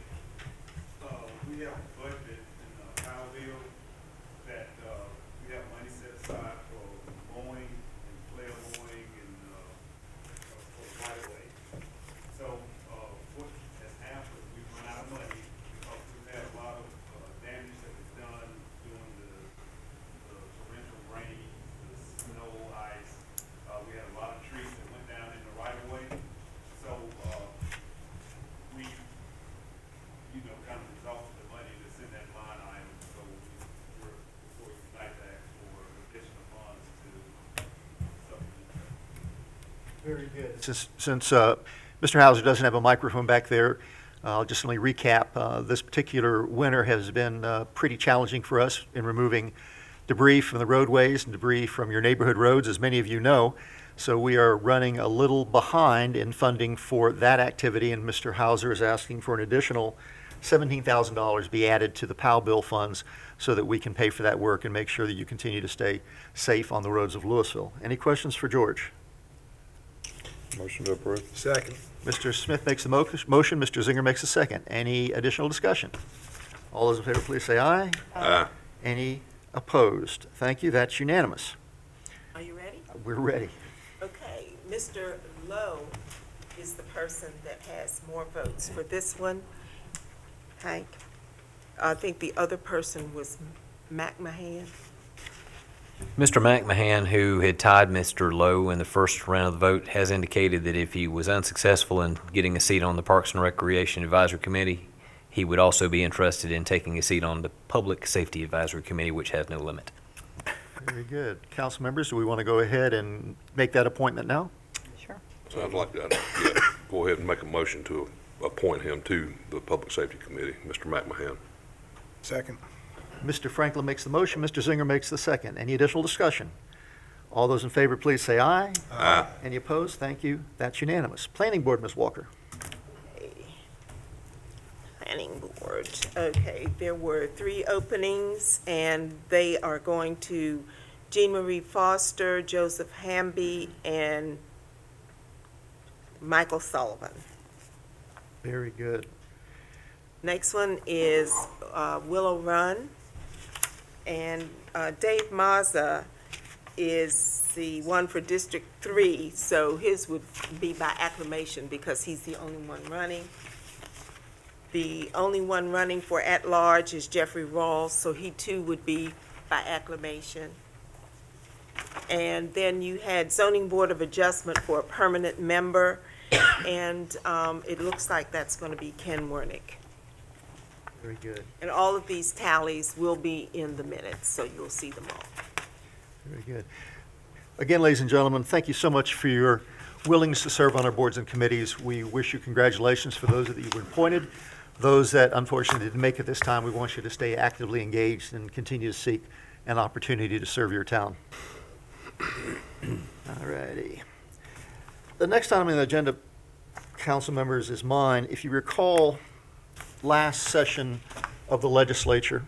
we have a budget in the Powell bill that we have money set aside for mowing and flare mowing and for right of way. So what has happened, we've run out of money because we've had a lot of damage that was done during the torrential rain, the snow, ice. We had a lot of trees that went down in the right of way. So we, kind of exhausted the money that's in that line item. So we're before you tonight to ask for additional funds to supplement. Very good. Since Mr. Hauser doesn't have a microphone back there, I'll just let me recap. This particular winter has been pretty challenging for us in removing debris from the roadways and debris from your neighborhood roads, as many of you know. So we are running a little behind in funding for that activity, and Mr. Hauser is asking for an additional $17,000 be added to the Powell bill funds so that we can pay for that work and make sure that you continue to stay safe on the roads of Louisville. Any questions for George? Motion to approve. Second. Mr. Smith makes the motion, Mr. Zinger makes a second. Any additional discussion? All those in favor, please say aye. Aye. Any opposed? Thank you, that's unanimous. Are you ready? We're ready. Okay, Mr. Lowe is the person that has more votes for this one. Hank, I think the other person was McMahon. Mr. McMahon, who had tied Mr. Lowe in the first round of the vote, has indicated that if he was unsuccessful in getting a seat on the Parks and Recreation Advisory Committee, he would also be interested in taking a seat on the Public Safety Advisory Committee, which has no limit. Very good. Council members, do we want to go ahead and make that appointment now? Sure. So I'd like to go ahead and make a motion to appoint him to the Public Safety Committee, Mr. McMahon. Second. Mr. Franklin makes the motion, Mr. Zinger makes the second. Any additional discussion? All those in favor, please say aye. Aye. Any opposed? Thank you. That's unanimous. Planning Board, Ms. Walker. Planning Board. Okay, there were 3 openings, and they are going to Jean Marie Foster, Joseph Hamby, and Michael Sullivan. Very good. Next one is Willow Run, and Dave Mazza is the one for District 3, so his would be by acclamation because he's the only one running. The only one running for at-large is Jeffrey Rawls, so he too would be by acclamation. And then you had Zoning Board of Adjustment for a permanent member, and it looks like that's going to be Ken Wernick. Very good. And all of these tallies will be in the minutes, so you'll see them all. Very good. Again, ladies and gentlemen, thank you so much for your willingness to serve on our boards and committees. We wish you congratulations for those that you were appointed. Those that unfortunately didn't make it this time, we want you to stay actively engaged and continue to seek an opportunity to serve your town. All righty. The next item on the agenda, council members, is mine. If you recall, last session of the legislature,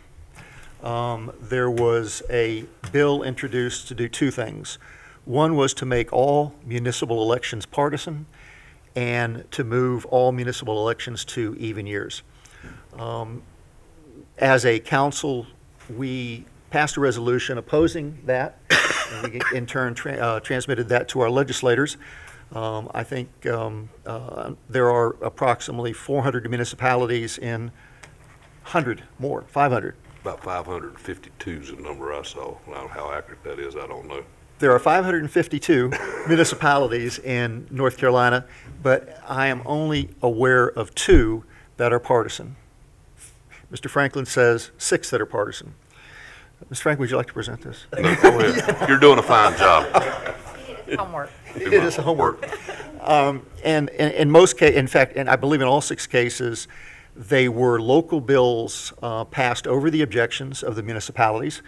there was a bill introduced to do two things. One was to make all municipal elections partisan and to move all municipal elections to even years. As a council, we passed a resolution opposing that, and we in turn transmitted that to our legislators. I think there are approximately 400 municipalities in 500. About 552 is the number I saw. Now, how accurate that is, I don't know. There are 552 municipalities in North Carolina, but I am only aware of 2 that are partisan. Mr. Franklin says 6 that are partisan. Mr. Franklin, would you like to present this? No, go ahead. You're doing a fine job. Homework. It is homework. And in most cases, in fact, and I believe in all 6 cases, they were local bills passed over the objections of the municipalities.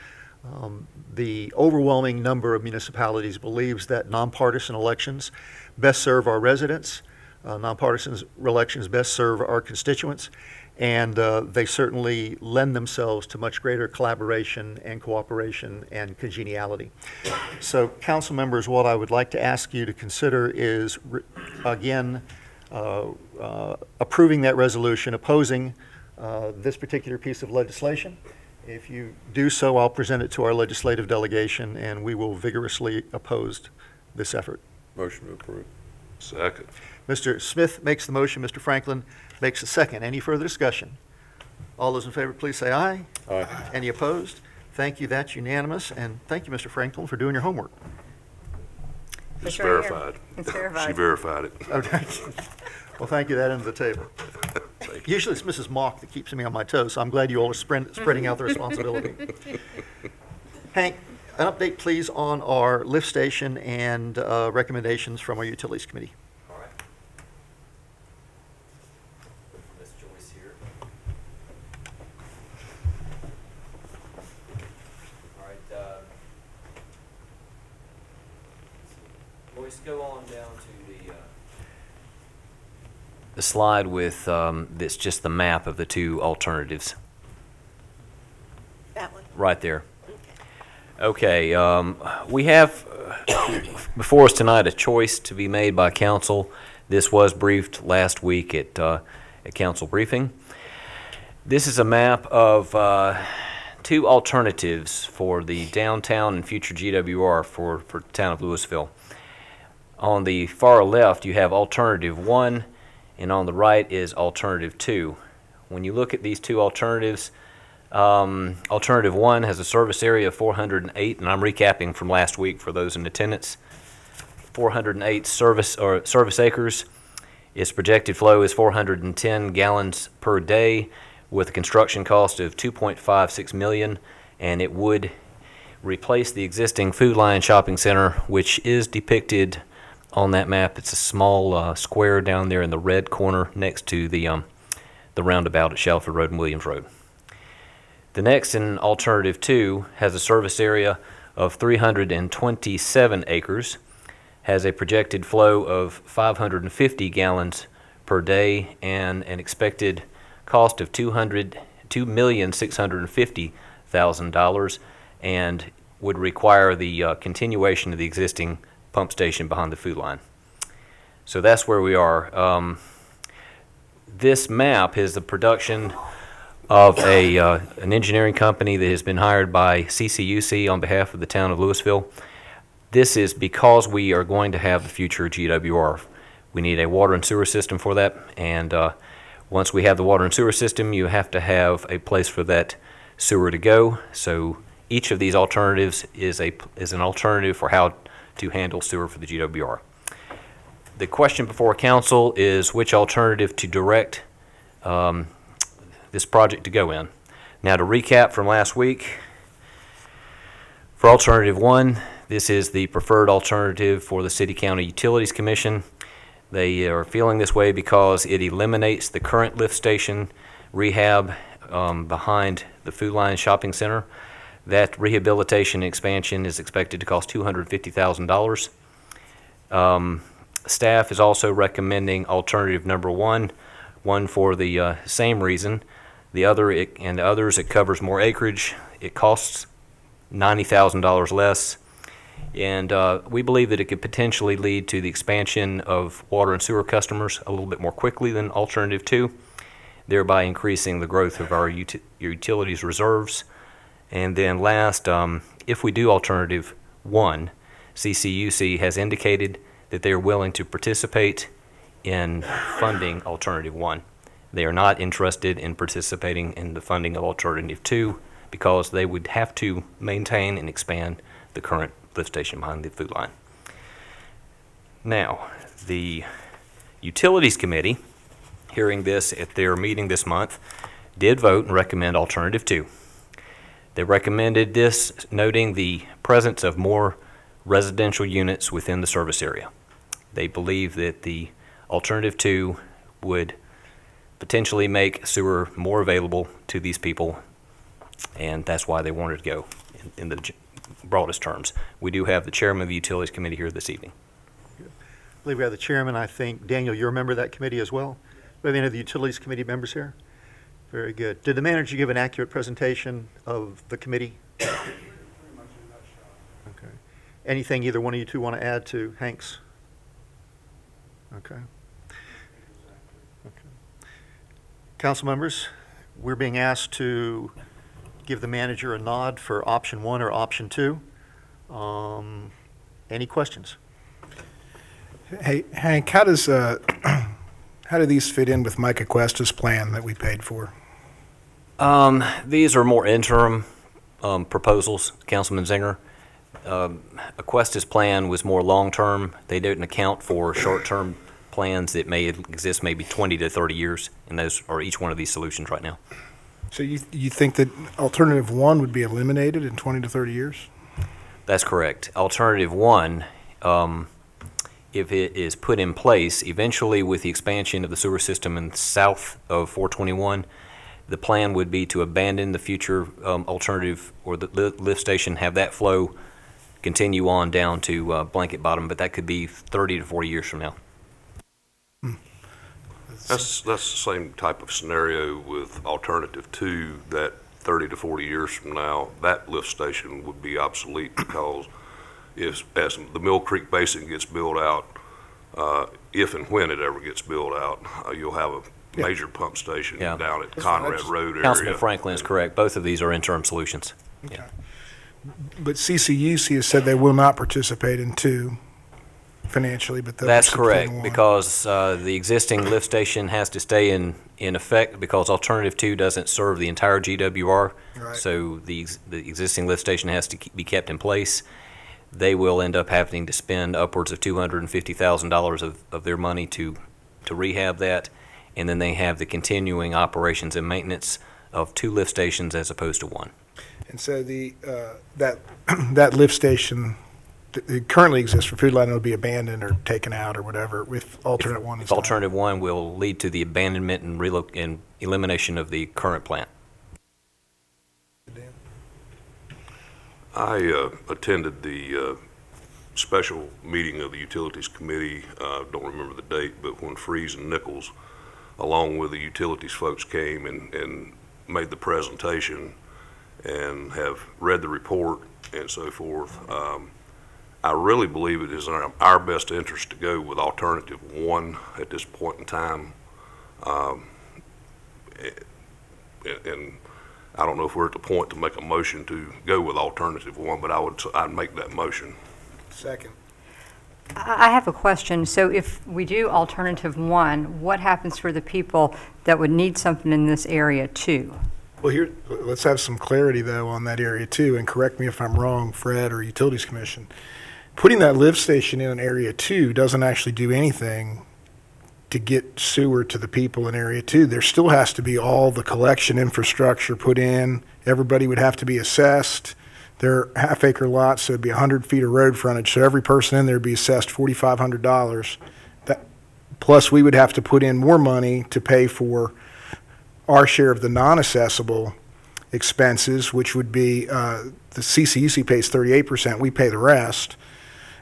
The overwhelming number of municipalities believes that nonpartisan elections best serve our residents. Nonpartisan elections best serve our constituents. And they certainly lend themselves to much greater collaboration and cooperation and congeniality. So, council members, what I would like to ask you to consider is, again, approving that resolution, opposing this particular piece of legislation. If you do so, I'll present it to our legislative delegation, and we will vigorously oppose this effort. Motion to approve. Second. Mr. Smith makes the motion. Mr. Franklin makes the second. Any further discussion? All those in favor, please say aye. Aye. Any opposed? Thank you. That's unanimous. And thank you, Mr. Franklin, for doing your homework. It's verified. It's verified. She verified it. Okay. Well, thank you. That end of the table. Usually it's Mrs. Mock that keeps me on my toes, so I'm glad you all are spreading out the responsibility. Hank, an update, please, on our lift station and recommendations from our Utilities Committee. All right. Ms. Joyce here. All right. Joyce, go on down to the slide with that's just the map of the 2 alternatives. That one? Right there. Okay, we have before us tonight a choice to be made by council. This was briefed last week at council briefing. This is a map of 2 alternatives for the downtown and future GWR for the town of Louisville. On the far left, you have alternative 1, and on the right is alternative 2. When you look at these 2 alternatives, alternative 1 has a service area of 408, and I'm recapping from last week for those in attendance. 408 service acres. Its projected flow is 410 gallons per day, with a construction cost of $2.56 million, and it would replace the existing Food Lion Shopping Center, which is depicted on that map. It's a small square down there in the red corner next to the roundabout at Shalford Road and Williams Road. The next, in alternative 2, has a service area of 327 acres, has a projected flow of 550 gallons per day, and an expected cost of $2,650,000, and would require the continuation of the existing pump station behind the Food Line. So that's where we are. This map is the production of an engineering company that has been hired by CCUC on behalf of the town of Louisville. This is because we are going to have the future GWR. We need a water and sewer system for that, and once we have the water and sewer system, you have to have a place for that sewer to go. So each of these alternatives is an alternative for how to handle sewer for the GWR. The question before council is which alternative to direct this project to go in. Now, to recap from last week, for alternative 1, this is the preferred alternative for the City County Utilities Commission. They are feeling this way because it eliminates the current lift station rehab behind the Food Lion Shopping Center. That rehabilitation expansion is expected to cost $250,000. Staff is also recommending alternative number 1, one for the same reason. The other, and the others, it covers more acreage. It costs $90,000 less. And we believe that it could potentially lead to the expansion of water and sewer customers a little bit more quickly than alternative 2, thereby increasing the growth of our utilities reserves. And then last, if we do alternative 1, CCUC has indicated that they are willing to participate in funding alternative 1. They are not interested in participating in the funding of alternative 2 because they would have to maintain and expand the current lift station behind the Food Lion. Now, the Utilities Committee, hearing this at their meeting this month, did vote and recommend alternative 2. They recommended this, noting the presence of more residential units within the service area. They believe that the alternative 2 would potentially make sewer more available to these people, and that's why they wanted to go in the broadest terms. We do have the chairman of the Utilities Committee here this evening. I believe we have the chairman. I think, Daniel, you're a member of that committee as well? Do we have any of the Utilities Committee members here? Very good. Did the manager give an accurate presentation of the committee? Okay. Anything either one of you two want to add to Hank's? Okay. Council members, we're being asked to give the manager a nod for option 1 or option 2. Any questions? Hey, Hank, how do these fit in with Mike Aquesta's plan that we paid for? These are more interim proposals, Councilman Zinger. Aquesta's plan was more long-term. They didn't account for short-term plans that may exist maybe 20 to 30 years, and those are each one of these solutions right now. So you think that alternative 1 would be eliminated in 20 to 30 years? That's correct. Alternative 1, if it is put in place, eventually with the expansion of the sewer system in south of 421, the plan would be to abandon the future alternative or the lift station, have that flow continue on down to Blanket Bottom, but that could be 30 to 40 years from now. That's the same type of scenario with alternative 2, that 30 to 40 years from now, that lift station would be obsolete because as the Mill Creek Basin gets built out, if and when it ever gets built out, you'll have a major pump station down at Conrad Road area. Councilman Franklin is correct. Both of these are interim solutions. Okay. Yeah. But CCUC has said they will not participate in 2 financially, but that's correct, because the existing lift station has to stay in effect because alternative 2 doesn't serve the entire GWR. Right. So the existing lift station has to be kept in place. They will end up having to spend upwards of $250,000 of their money to rehab that, and then they have the continuing operations and maintenance of 2 lift stations as opposed to 1. And so the that lift station that currently exists for Food Lion will be abandoned or taken out or whatever with alternate 1. If alternative 1 will lead to the abandonment and elimination of the current plant. I attended the special meeting of the Utilities Committee, don't remember the date, but when Freeze and Nichols, along with the utilities folks, came and made the presentation and have read the report and so forth. I really believe it is in our best interest to go with alternative 1 at this point in time. And I don't know if we're at the point to make a motion to go with alternative 1, but I'd make that motion. Second. I have a question. So if we do alternative 1, what happens for the people that would need something in this area 2? Well, here, let's have some clarity, though, on that area, too, and correct me if I'm wrong, Fred or Utilities Commission. Putting that lift station in area 2 doesn't actually do anything to get sewer to the people in area 2. There still has to be all the collection infrastructure put in. Everybody would have to be assessed. They're half-acre lots, so it'd be 100 feet of road frontage, so every person in there would be assessed $4,500. Plus, we would have to put in more money to pay for our share of the non-assessable expenses, which would be the CCUC pays 38%, we pay the rest.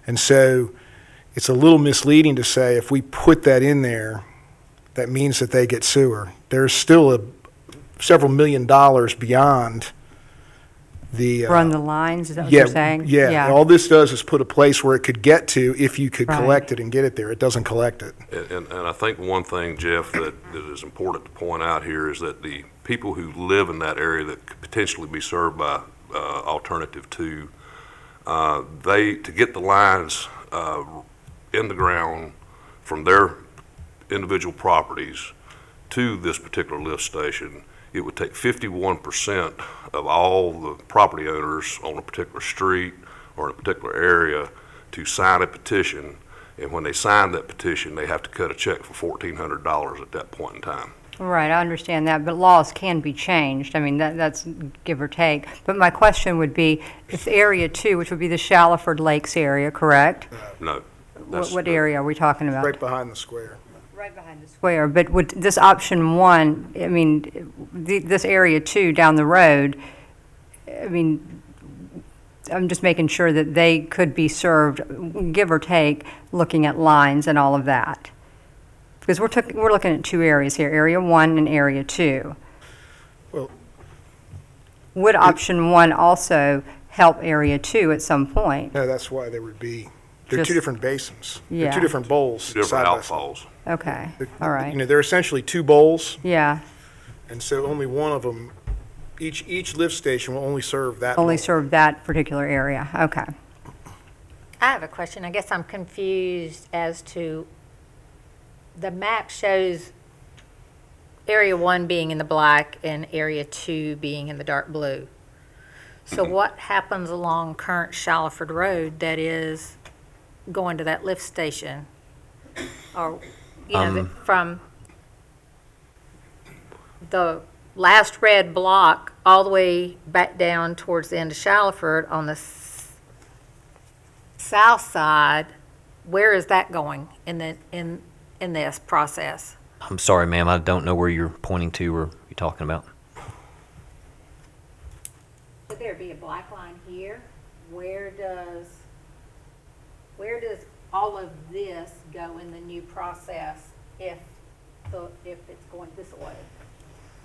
And so it's a little misleading to say if we put that in there, that means that they get sewer. There's still several $1 million beyond the Run the lines, is that what you're saying? Yeah. All this does is put a place where it could get to if you could collect it and get it there. It doesn't collect it. And I think one thing, Jeff, that is important to point out here is that the people who live in that area that could potentially be served by Alternative 2, to get the lines in the ground from their individual properties to this particular lift station, it would take 51% of all the property owners on a particular street or in a particular area to sign a petition. And when they sign that petition, they have to cut a check for $1,400 at that point in time. Right, I understand that, but laws can be changed. I mean, that's give or take. But my question would be, if Area 2, which would be the Shallowford Lakes area, correct? No. What area are we talking about? Right behind the square. Right behind the square. But would this option 1, I mean, this Area 2 down the road, I mean, I'm just making sure that they could be served, give or take, looking at lines and all of that. Because we're looking at 2 areas here, Area 1 and Area 2. Well, would option 1 also help Area 2 at some point? No, that's why there would be, they're 2 different basins. Yeah. They're 2 different bowls. Different outfalls. Okay, all right. You know, they're essentially 2 bowls. Yeah. And so only one of them, each lift station will only serve that Only bowl. serve that particular area, okay. I have a question. I guess I'm confused as to, the map shows Area 1 being in the black and Area 2 being in the dark blue. So what happens along current Shallowford Road that is going to that lift station? Or, you know, from the last red block all the way back down towards the end of Shallowford on the south side, where is that going in this process? I'm sorry, ma'am, I don't know where you're pointing to or you're talking about. Would there be a black line here? Where does all of this go in the new process if it's going this way?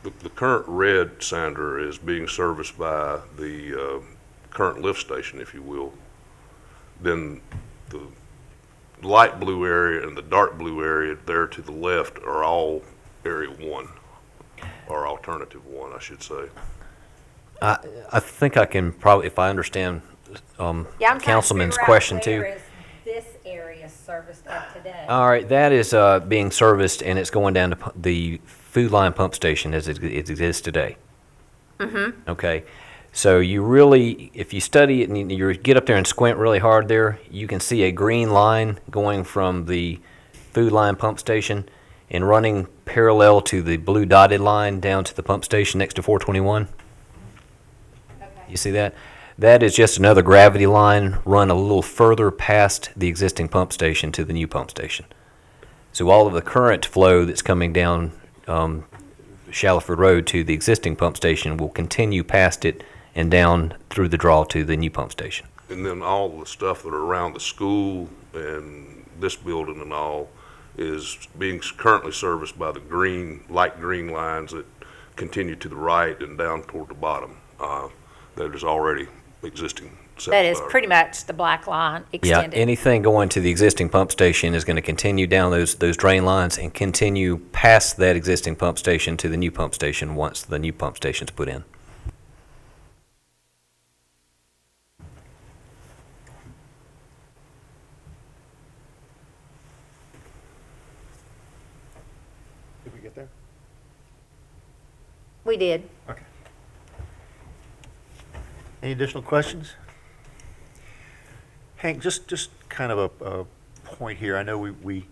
The current red, Sandra, is being serviced by the current lift station, if you will. Then the light blue area and the dark blue area there to the left are all Area 1, or Alternative 1, I should say. I think I can probably, if I understand Councilman's question too. Where is this area serviced at today? All right, that is being serviced and it's going down to the Food Line Pump Station as it exists today. Mm-hmm. Okay, so you really, if you study it and you get up there and squint really hard there, you can see a green line going from the Food Line Pump Station and running parallel to the blue dotted line down to the pump station next to 421. You see that? That is just another gravity line run a little further past the existing pump station to the new pump station. So all of the current flow that's coming down Shallowford Road to the existing pump station will continue past it and down through the draw to the new pump station. And then all the stuff that are around the school and this building and all is being currently serviced by the green, light green lines that continue to the right and down toward the bottom. That is already existing. That is pretty much the black line extended. Yeah, anything going to the existing pump station is going to continue down those drain lines and continue past that existing pump station to the new pump station once the new pump station's put in. Did we get there? We did. Okay. Any additional questions? Hank, just kind of a point here. I know we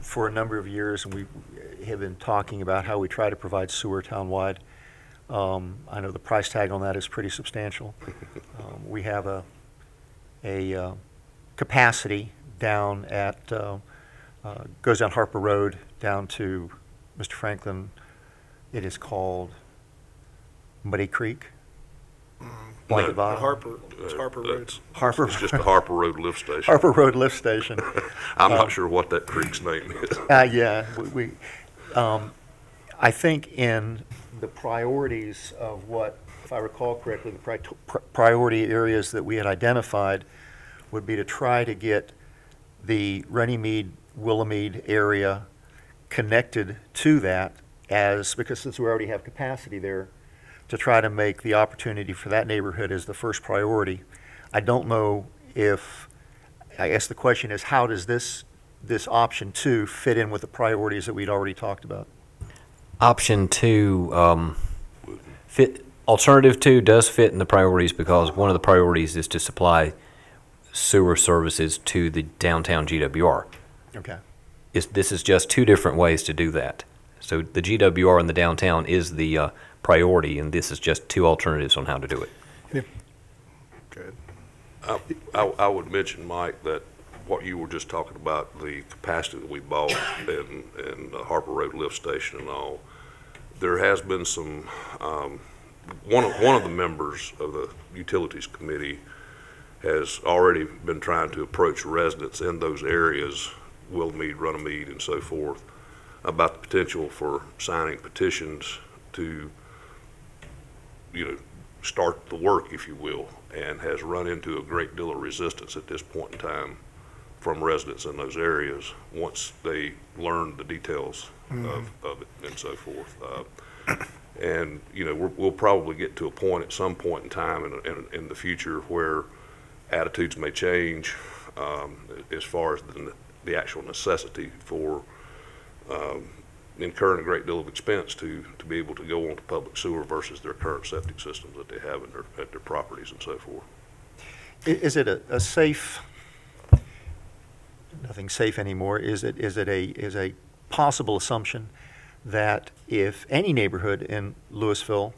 for a number of years, and we have been talking about how we try to provide sewer townwide. I know the price tag on that is pretty substantial. We have a capacity down at, goes down Harper Road down to Mr. Franklin. It is called Muddy Creek. Blanket Bottom. It's Harper Road. Harper. It's just the Harper Road lift station. Harper Road lift station. I'm not sure what that creek's name is. Yeah, I think in the priorities of what, if I recall correctly, the priority areas that we had identified would be to try to get the Runnymede, Willamede area connected to that because since we already have capacity there, to try to make the opportunity for that neighborhood as the first priority. I don't know if, I guess the question is, how does this option 2 fit in with the priorities that we'd already talked about? Option 2, alternative 2 does fit in the priorities because one of the priorities is to supply sewer services to the downtown GWR. Okay. This is just 2 different ways to do that. So the GWR in the downtown is the priority, and this is just 2 alternatives on how to do it. Good. I would mention, Mike, that what you were just talking about, the capacity that we bought in the Harper Road lift station and all, there has been some, one of the members of the Utilities Committee has already been trying to approach residents in those areas, Willamede, Runnymede, and so forth, about the potential for signing petitions to, start the work, if you will, and has run into a great deal of resistance at this point in time from residents in those areas once they learn the details of it and so forth. And we'll probably get to a point at some point in time in the future where attitudes may change as far as the actual necessity for incurring a great deal of expense to be able to go on to public sewer versus their current septic systems that they have at their properties and so forth. Is it a safe, nothing safe anymore, is a possible assumption that if any neighborhood in Louisville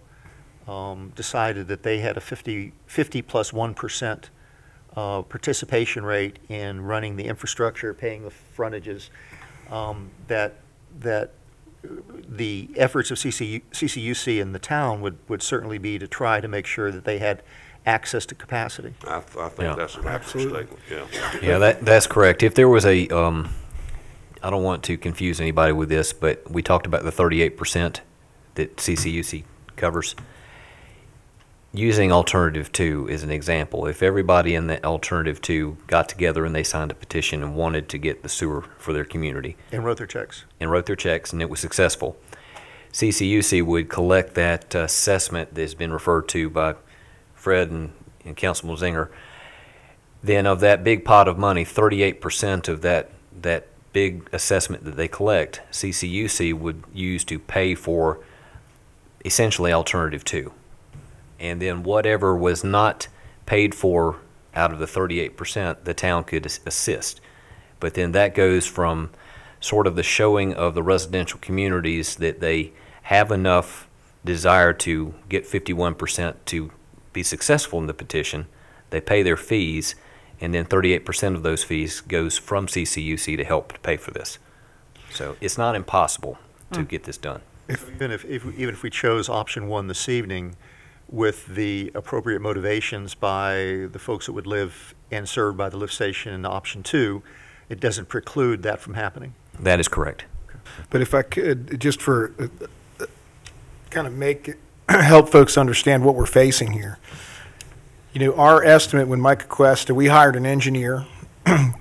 decided that they had a 50 plus 1% participation rate in running the infrastructure, paying the frontages, that the efforts of CCUC in the town would certainly be to try to make sure that they had access to capacity. I think that's an accurate statement, yeah. Yeah, that's correct. If there was I don't want to confuse anybody with this, but we talked about the 38% that CCUC covers. Using alternative 2 is an example. If everybody in the alternative 2 got together and they signed a petition and wanted to get the sewer for their community. And wrote their checks. And it was successful. CCUC would collect that assessment that's been referred to by Fred and Councilman Zinger. Then of that big pot of money, 38% of that big assessment that they collect, CCUC would use to pay for essentially alternative 2. And then whatever was not paid for out of the 38%, the town could assist. But then that goes from sort of the showing of the residential communities that they have enough desire to get 51% to be successful in the petition. They pay their fees, and then 38% of those fees goes from CCUC to help to pay for this. So it's not impossible to get this done. Even if we chose option 1 this evening, with the appropriate motivations by the folks that would live and served by the lift station in option 2, it doesn't preclude that from happening. That is correct. But if I could, just for kind of help folks understand what we're facing here. Our estimate when Mike Cuesta, we hired an engineer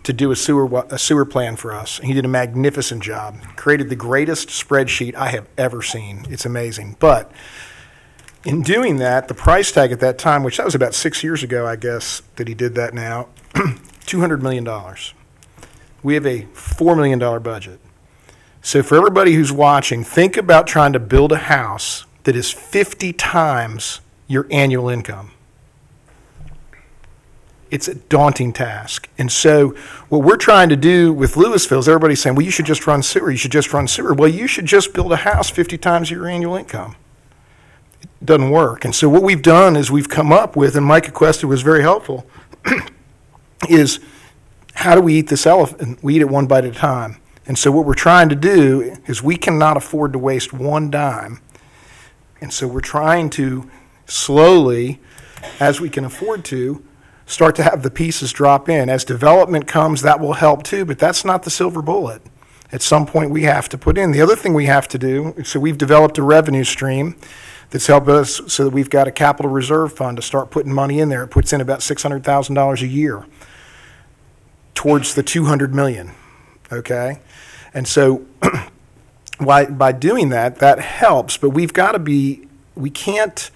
to do a sewer plan for us. He did a magnificent job, created the greatest spreadsheet I have ever seen. It's amazing. But in doing that, the price tag at that time, which that was about 6 years ago, I guess, that he did that now, $200 million. We have a $4 million budget. So for everybody who's watching, think about trying to build a house that is 50 times your annual income. It's a daunting task. And so what we're trying to do with Louisville is everybody's saying, well, you should just run sewer, you should just run sewer. Well, you should just build a house 50 times your annual income. It doesn't work. And so what we've done is we've come up with, and Mike Aquesta was very helpful, is how do we eat this elephant? We eat it one bite at a time. And so what we're trying to do is we cannot afford to waste one dime. And so we're trying to slowly, as we can afford to, start to have the pieces drop in. As development comes, that will help too, but that's not the silver bullet. At some point, we have to put in. The other thing we have to do, so we've developed a revenue stream that's helped us so that we've got a capital reserve fund to start putting money in there. It puts in about $600,000 a year towards the $200 million, okay? And so by doing that, that helps, but we've got to be, we can't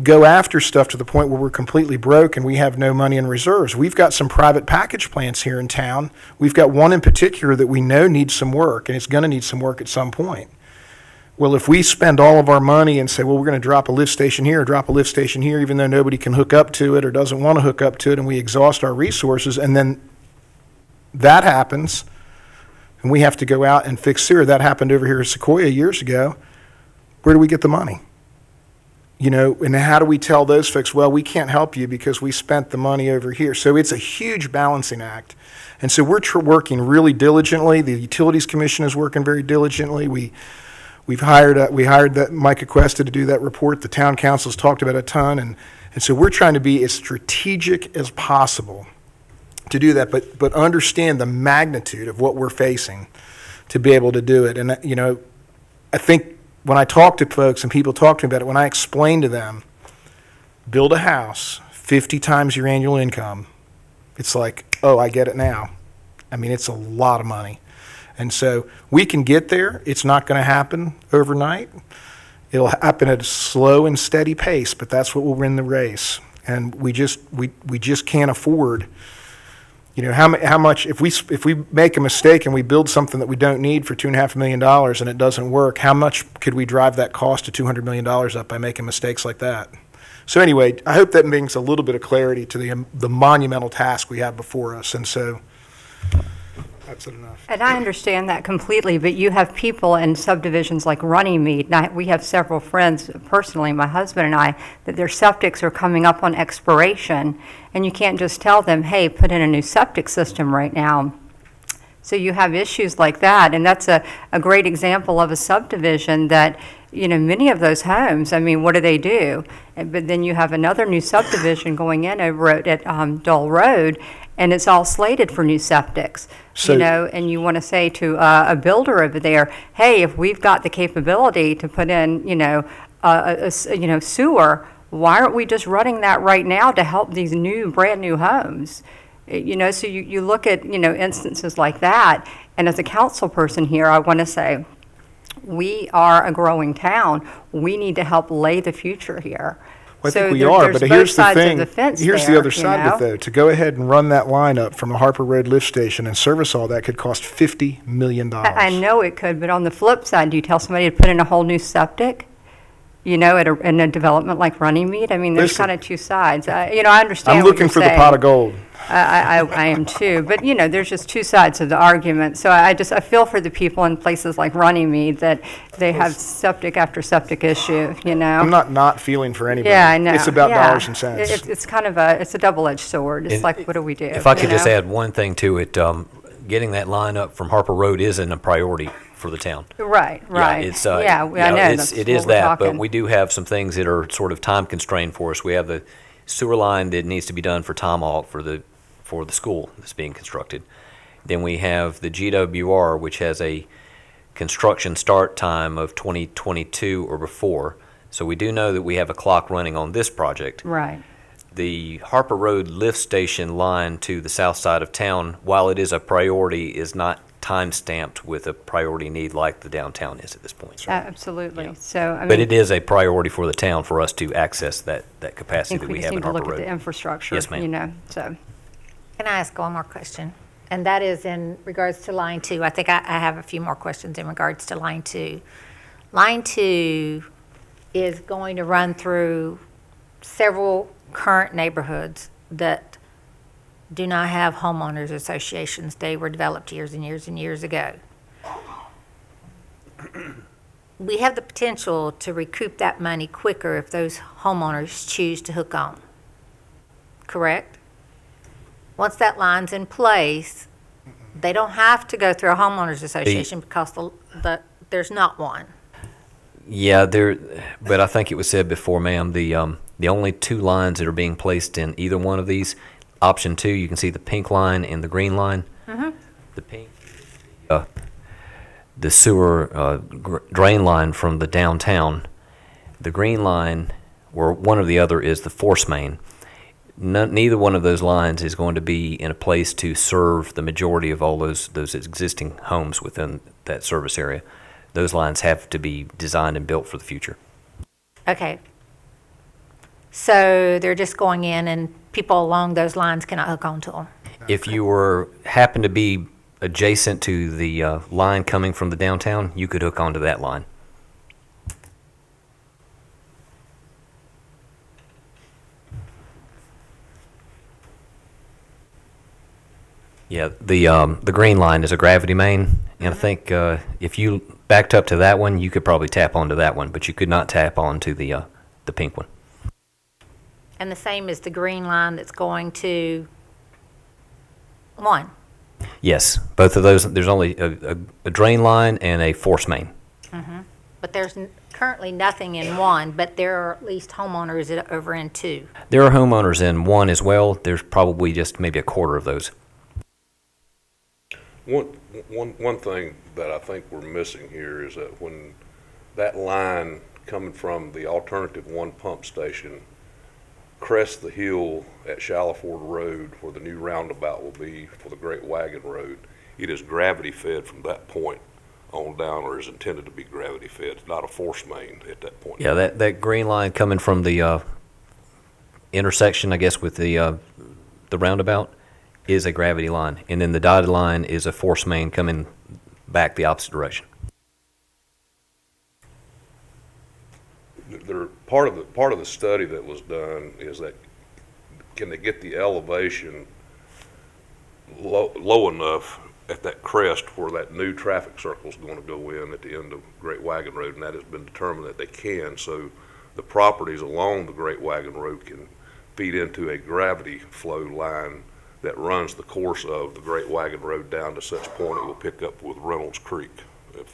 go after stuff to the point where we're completely broke and we have no money in reserves. We've got some private package plants here in town. We've got one in particular that we know needs some work, and it's going to need some work at some point. Well, if we spend all of our money and say, well, we're going to drop a lift station here or drop a lift station here, even though nobody can hook up to it or doesn't want to hook up to it, and we exhaust our resources, and then that happens, and we have to go out and fix sewer. That happened over here at Sequoia years ago. Where do we get the money? You know, and how do we tell those folks, well, we can't help you because we spent the money over here. So it's a huge balancing act. And so we're working really diligently. The Utilities Commission is working very diligently. We hired that Mike Aquesta to do that report. The town council's talked about a ton. And so we're trying to be as strategic as possible to do that, but understand the magnitude of what we're facing to be able to do it. And, you know, I think when I talk to folks and people talk to me about it, when I explain to them, build a house 50 times your annual income, it's like, oh, I get it now. I mean, it's a lot of money. And so we can get there. It's not going to happen overnight. It'll happen at a slow and steady pace, but that's what will win the race. And we just can't afford. You know, how much, if we make a mistake and we build something that we don't need for $2.5 million and it doesn't work, how much could we drive that cost to $200 million up by making mistakes like that? So anyway, I hope that brings a little bit of clarity to the monumental task we have before us, and so that's enough. And I understand that completely, but you have people in subdivisions like Runnymede. Now, we have several friends, personally, my husband and I, that their septics are coming up on expiration, and you can't just tell them, hey, put in a new septic system right now. So you have issues like that, and that's a great example of a subdivision that, you know, many of those homes, I mean, what do? But then you have another new subdivision going in over at Dole Road, and it's all slated for new septics, so, you know, and you want to say to a builder over there, hey, if we've got the capability to put in, you know, sewer, why aren't we just running that right now to help these brand new homes? You know, so you look at, you know, instances like that, and as a council person here, I want to say, we are a growing town. We need to help lay the future here. Well, I think we are, but here's the thing. Here's the other side of it, though. To go ahead and run that line up from a Harper Road lift station and service all that could cost $50 million. I know it could, but on the flip side, do you tell somebody to put in a whole new septic? You know, in a development like Runnymede? I mean, there's kind of two sides. You know, I understand I'm looking for the pot of gold. I am too, but you know, there's just two sides of the argument. So I feel for the people in places like Runnymede that they have septic after septic issue. You know, I'm not feeling for anybody. Yeah, I know. It's about dollars and cents. It's kind of a double-edged sword. It's like, what do we do? If I could just add one thing to it, getting that line up from Harper Road isn't a priority for the town. Right. Yeah, it's, I know. It is that, but we do have some things that are sort of time constrained for us. We have the sewer line that needs to be done for Tomahawk for the school that's being constructed. Then we have the GWR, which has a construction start time of 2022 or before. So we do know that we have a clock running on this project. Right. The Harper Road lift station line to the south side of town, while it is a priority, is not time-stamped with a priority need like the downtown is at this point. Absolutely. Yeah. So, I mean, but it is a priority for the town for us to access that capacity that we have in Harper Road. We just need to look at the infrastructure. Yes, ma'am. You know, so. Can I ask one more question? And that is in regards to line 2. I think I have a few more questions in regards to line 2. Line 2 is going to run through several current neighborhoods that do not have homeowners associations. They were developed years and years and years ago. We have the potential to recoup that money quicker if those homeowners choose to hook on. Correct? Once that line's in place, they don't have to go through a homeowners association because there's not one. Yeah, but I think it was said before, ma'am, the only 2 lines that are being placed in either one of these, option 2, you can see the pink line and the green line. Mm-hmm. The pink, the sewer drain line from the downtown. The green line, or one or the other, is the force main. Neither one of those lines is going to be in a place to serve the majority of all those existing homes within that service area. Those lines have to be designed and built for the future. Okay. So they're just going in and people along those lines cannot hook onto them? If you happen to be adjacent to the line coming from the downtown, you could hook onto that line. Yeah, the green line is a gravity main, and I think if you backed up to that one, you could probably tap onto that one, but you could not tap onto the pink one. And the same as the green line that's going to 1? Yes, both of those. There's only a drain line and a force main. Mm-hmm. But there's currently nothing in 1, but there are at least homeowners over in 2. There are homeowners in 1 as well. There's probably just maybe a quarter of those. One thing that I think we're missing here is that when that line coming from the alternative 1 pump station crests the hill at Shallowford Road where the new roundabout will be for the Great Wagon Road, it is gravity fed from that point on down, or is intended to be gravity fed. It's not a force main at that point. Yeah, that green line coming from the intersection, I guess, with the roundabout is a gravity line, and then the dotted line is a force main coming back the opposite direction. Part of the study that was done is that can they get the elevation low enough at that crest where that new traffic circle is going to go in at the end of Great Wagon Road, and that has been determined that they can. So the properties along the Great Wagon Road can feed into a gravity flow line that runs the course of the Great Wagon Road down to such point it will pick up with Reynolds Creek,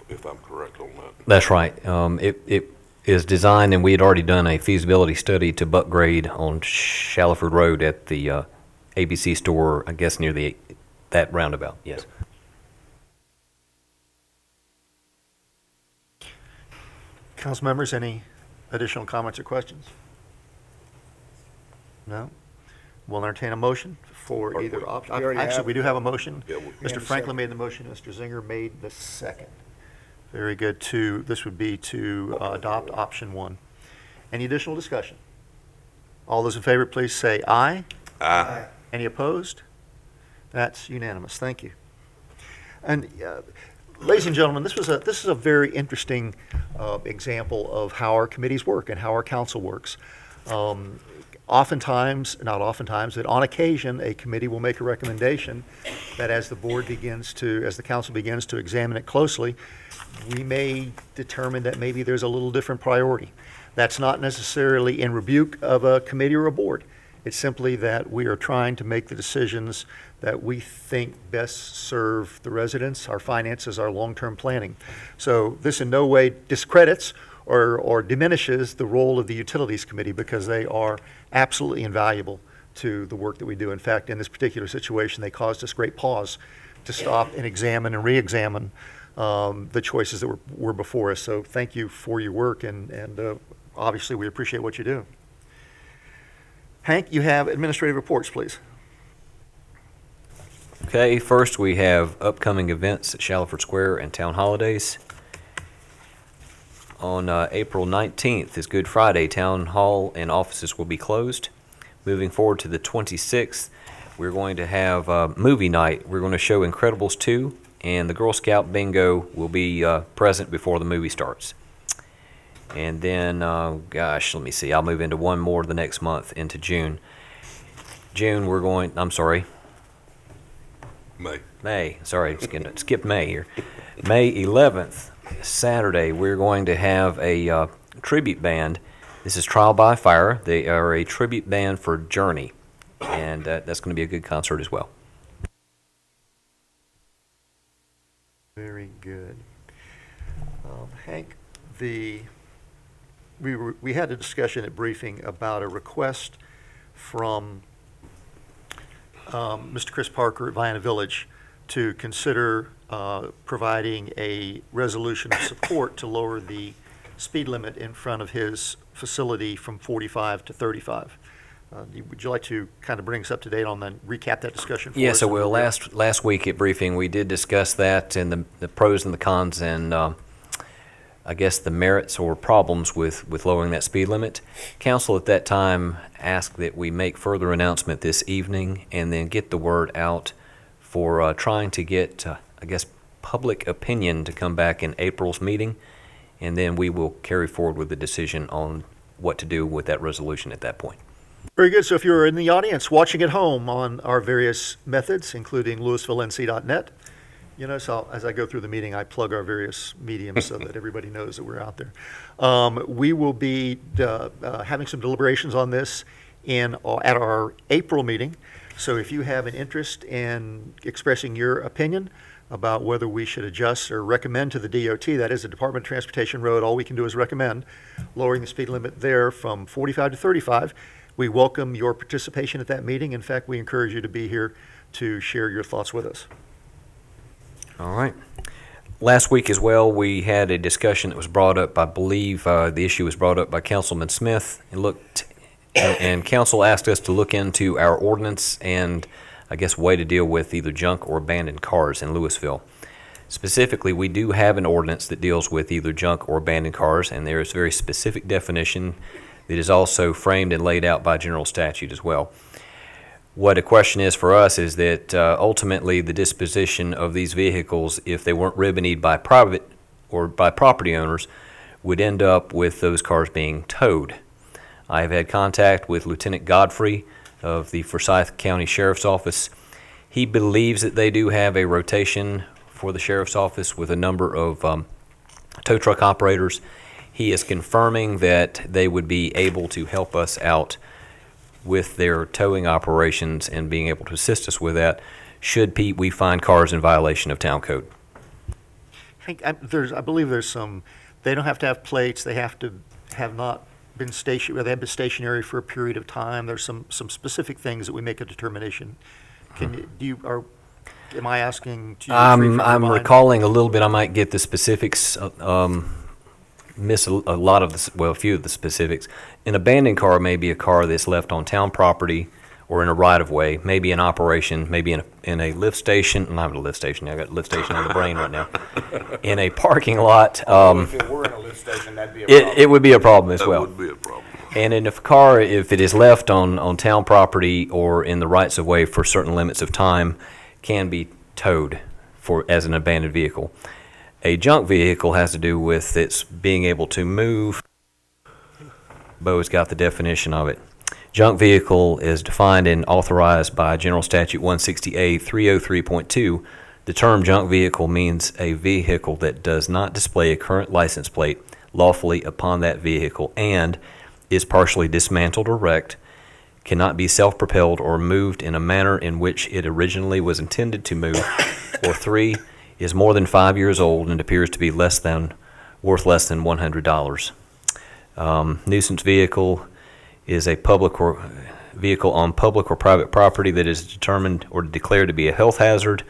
if I'm correct on that. That's right. It is designed, and we had already done a feasibility study to buck grade on Shallowford Road at the ABC store, I guess near that roundabout, yes. Council members, any additional comments or questions? No? We'll entertain a motion for either option. Actually, we do have a motion. Yeah, Mr. Franklin made the motion, Mr. Zinger made the second. Very good. This would be to adopt option 1. Any additional discussion? All those in favor, please say aye. Aye. Any opposed? That's unanimous. Thank you. And ladies and gentlemen, this is a very interesting example of how our committees work and how our council works. Oftentimes, not oftentimes, but on occasion, a committee will make a recommendation that as the council begins to examine it closely, we may determine that maybe there's a little different priority. That's not necessarily in rebuke of a committee or a board. It's simply that we are trying to make the decisions that we think best serve the residents, our finances, our long-term planning. So this in no way discredits or diminishes the role of the Utilities Committee, because they are absolutely invaluable to the work that we do. In fact, in this particular situation, they caused us great pause to stop and examine and re-examine the choices that were before us. So thank you for your work, and obviously we appreciate what you do. Hank, you have administrative reports, please. Okay, first we have upcoming events at Shallowford Square and Town Holidays. On April 19th is Good Friday. Town Hall and offices will be closed. Moving forward to the 26th, we're going to have movie night. We're going to show Incredibles 2, and the Girl Scout Bingo will be present before the movie starts. And then, gosh, let me see. I'll move into one more the next month, into June. June, we're going, I'm sorry. May. Sorry, skip May here. May 11th, Saturday, we're going to have a tribute band. This is Trial by Fire. They are a tribute band for Journey, and that's going to be a good concert as well. Very good. Hank, we had a discussion at briefing about a request from Mr. Chris Parker at Vienna Village to consider providing a resolution of support to lower the speed limit in front of his facility from 45 to 35. Would you like to kind of bring us up to date on that, recap that discussion for us? Yes, I will. Last week at briefing, we did discuss that and the pros and the cons, and I guess the merits or problems with lowering that speed limit. Council at that time asked that we make further announcement this evening and then get the word out for trying to get, I guess, public opinion to come back in April's meeting, and then we will carry forward with the decision on what to do with that resolution at that point. Very good. So if you're in the audience watching at home on our various methods, including LouisvilleNC.net, you know, so as I go through the meeting, I plug our various mediums so that everybody knows that we're out there. We will be having some deliberations on this at our April meeting. So if you have an interest in expressing your opinion about whether we should adjust or recommend to the DOT, that is the Department of Transportation Road, all we can do is recommend lowering the speed limit there from 45 to 35. We welcome your participation at that meeting. In fact, we encourage you to be here to share your thoughts with us. All right. Last week as well, we had a discussion that was brought up, I believe the issue was brought up by Councilman Smith, and Council asked us to look into our ordinance and, I guess, way to deal with either junk or abandoned cars in Louisville. Specifically, we do have an ordinance that deals with either junk or abandoned cars, and there is a very specific definition that is also framed and laid out by general statute as well. What a question is for us is that ultimately the disposition of these vehicles, if they weren't ribbonied by private or by property owners, would end up with those cars being towed. I have had contact with Lieutenant Godfrey of the Forsyth County Sheriff's Office. He believes that they do have a rotation for the Sheriff's Office with a number of tow truck operators. He is confirming that they would be able to help us out with their towing operations and being able to assist us with that should we find cars in violation of town code. I believe there's some, they don't have to have plates, they have to have not been stationary, they have been stationary for a period of time. There's some specific things that we make a determination. Am I asking to I'm recalling a little bit. I might get the specifics, miss a few of the specifics. An abandoned car may be a car that's left on town property or in a right-of-way, maybe in operation, maybe in a lift station. Not a lift station. I got lift station on the brain right now. In a parking lot. If it were in a lift station, that'd be a problem. It would be a problem as well. That would be a problem. And if a car, if it is left on town property or in the rights of way for certain limits of time, can be towed as an abandoned vehicle. A junk vehicle has to do with its being able to move. Bo's got the definition of it. Junk vehicle is defined and authorized by General Statute 160A 303.2. The term junk vehicle means a vehicle that does not display a current license plate lawfully upon that vehicle and is partially dismantled or wrecked, cannot be self-propelled or moved in a manner in which it originally was intended to move, or 3, is more than 5 years old and appears to be worth less than $100. Nuisance vehicle is a vehicle on public or private property that is determined or declared to be a health hazard,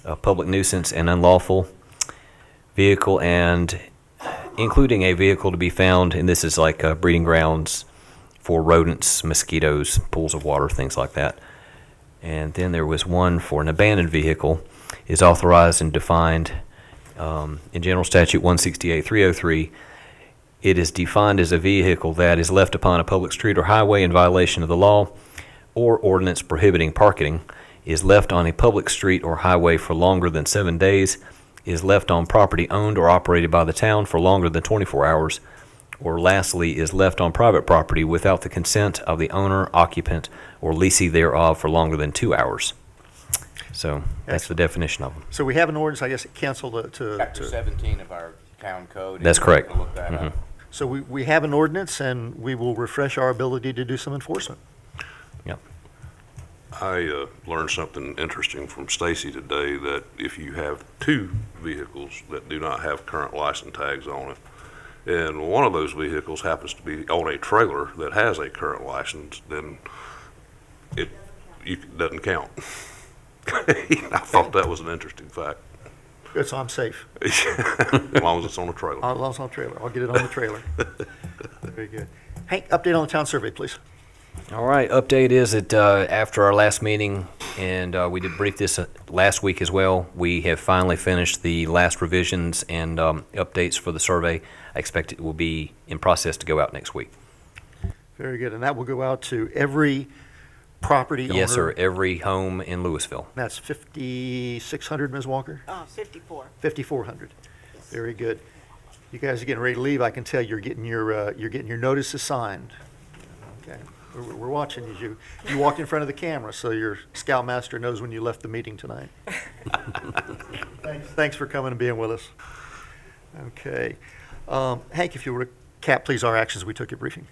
a public nuisance, and unlawful vehicle, and including a vehicle to be found, and this is like breeding grounds for rodents, mosquitoes, pools of water, things like that. And then there was one for an abandoned vehicle is authorized and defined in General Statute 168-303. It is defined as a vehicle that is left upon a public street or highway in violation of the law or ordinance prohibiting parking, is left on a public street or highway for longer than 7 days, is left on property owned or operated by the town for longer than 24 hours, or lastly, is left on private property without the consent of the owner, occupant, or leasee thereof for longer than 2 hours. So that's the definition of them. So we have an ordinance, I guess, cancel Chapter 17 of our town code. That's correct. Look that up. So we have an ordinance, and we will refresh our ability to do some enforcement. Yep. I learned something interesting from Stacy today, that if you have 2 vehicles that do not have current license tags on it, and one of those vehicles happens to be on a trailer that has a current license, then it doesn't count. I thought that was an interesting fact. Good, so I'm safe. As long as it's on a trailer. As long as it's on a trailer. I'll get it on the trailer. Very good. Hank, update on the town survey, please. All right, update is that after our last meeting, and we did brief this last week as well, we have finally finished the last revisions and updates for the survey. I expect it will be in process to go out next week. Very good, and that will go out to every property owner? Yes, sir, every home in Louisville. That's 5,600, Ms. Walker? 54. 5,400. Very good. You guys are getting ready to leave. I can tell you're getting your notices signed. Okay. We're watching you. You walked in front of the camera, so your scoutmaster knows when you left the meeting tonight. Thanks for coming and being with us. Okay. Hank, if you would recap, please, our actions we took at briefing.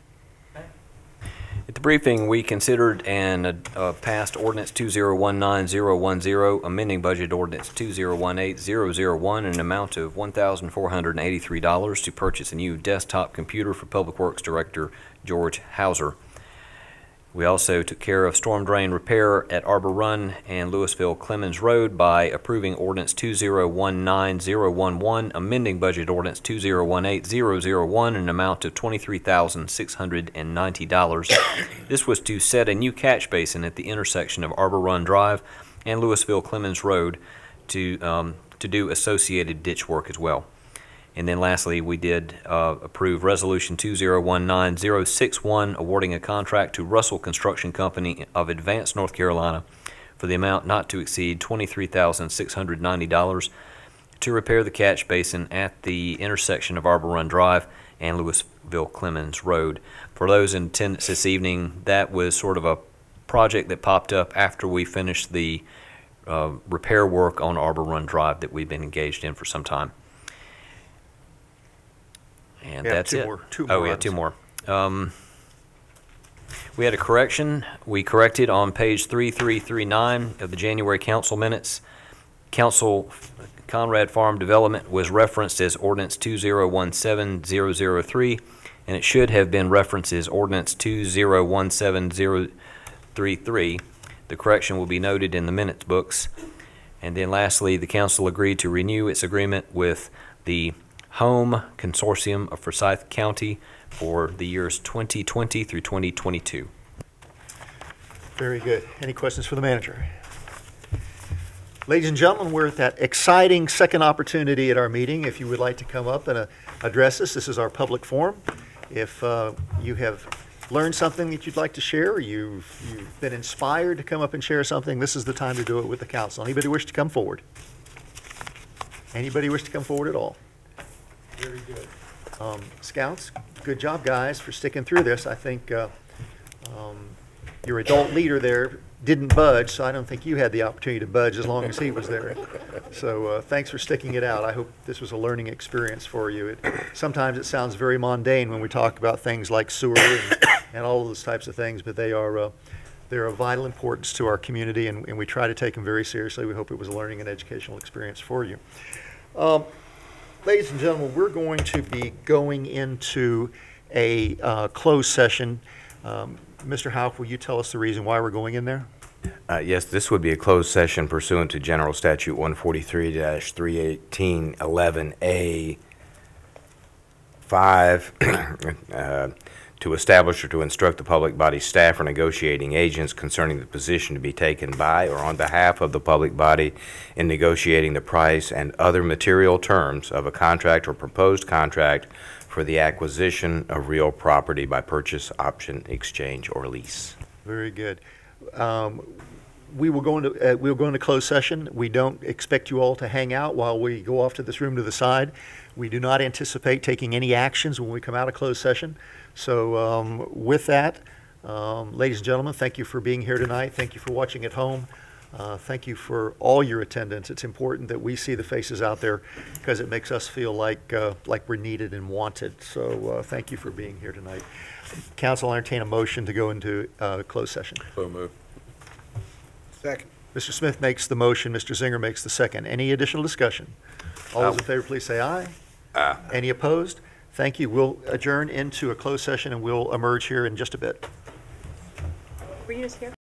At the briefing, we considered and passed Ordinance 2019010, amending Budget Ordinance 2018001 in an amount of $1,483 to purchase a new desktop computer for Public Works Director George Hauser. We also took care of storm drain repair at Arbor Run and Louisville Clemens Road by approving Ordinance 2019011, amending Budget Ordinance 2018001 in an amount of $23,690. This was to set a new catch basin at the intersection of Arbor Run Drive and Louisville Clemens Road to do associated ditch work as well. And then lastly, we did approve Resolution 2019061, awarding a contract to Russell Construction Company of Advance, North Carolina, for the amount not to exceed $23,690 to repair the catch basin at the intersection of Arbor Run Drive and Louisville Clemens Road. For those in attendance this evening, that was sort of a project that popped up after we finished the repair work on Arbor Run Drive that we've been engaged in for some time. And that's it. Two more. Oh, yeah, 2 more. We had a correction. We corrected on page 3339 of the January council minutes. Council Conrad Farm Development was referenced as Ordinance 2017003, and it should have been referenced as Ordinance 2017033. The correction will be noted in the minutes books. And then lastly, the council agreed to renew its agreement with the Home Consortium of Forsyth County for the years 2020 through 2022. Very good. Any questions for the manager? Ladies and gentlemen, we're at that exciting second opportunity at our meeting. If you would like to come up and address us, this is our public forum. If you have learned something that you'd like to share, or you've been inspired to come up and share something, this is the time to do it with the council. Anybody wish to come forward? Anybody wish to come forward at all? Very good. Scouts, good job, guys, for sticking through this. I think your adult leader there didn't budge, so I don't think you had the opportunity to budge as long as he was there. So thanks for sticking it out. I hope this was a learning experience for you. Sometimes it sounds very mundane when we talk about things like sewer and all of those types of things, but they're of vital importance to our community, and we try to take them very seriously. We hope it was a learning and educational experience for you. Ladies and gentlemen, we're going to be going into a closed session. Mr. Houck, will you tell us the reason why we're going in there? Yes, this would be a closed session pursuant to General Statute 143-318-11A5 to establish or to instruct the public body staff or negotiating agents concerning the position to be taken by or on behalf of the public body in negotiating the price and other material terms of a contract or proposed contract for the acquisition of real property by purchase, option, exchange, or lease. Very good. We will go into closed session. We don't expect you all to hang out while we go off to this room to the side. We do not anticipate taking any actions when we come out of closed session. So with that, ladies and gentlemen, thank you for being here tonight. Thank you for watching at home. Thank you for all your attendance. It's important that we see the faces out there because it makes us feel like we're needed and wanted. So thank you for being here tonight. Council, I entertain a motion to go into closed session. So moved. Second. Mr. Smith makes the motion. Mr. Zinger makes the second. Any additional discussion? All those in favor, please say aye. Aye. Any opposed? Thank you. We'll adjourn into a closed session and we'll emerge here in just a bit. Were you just here?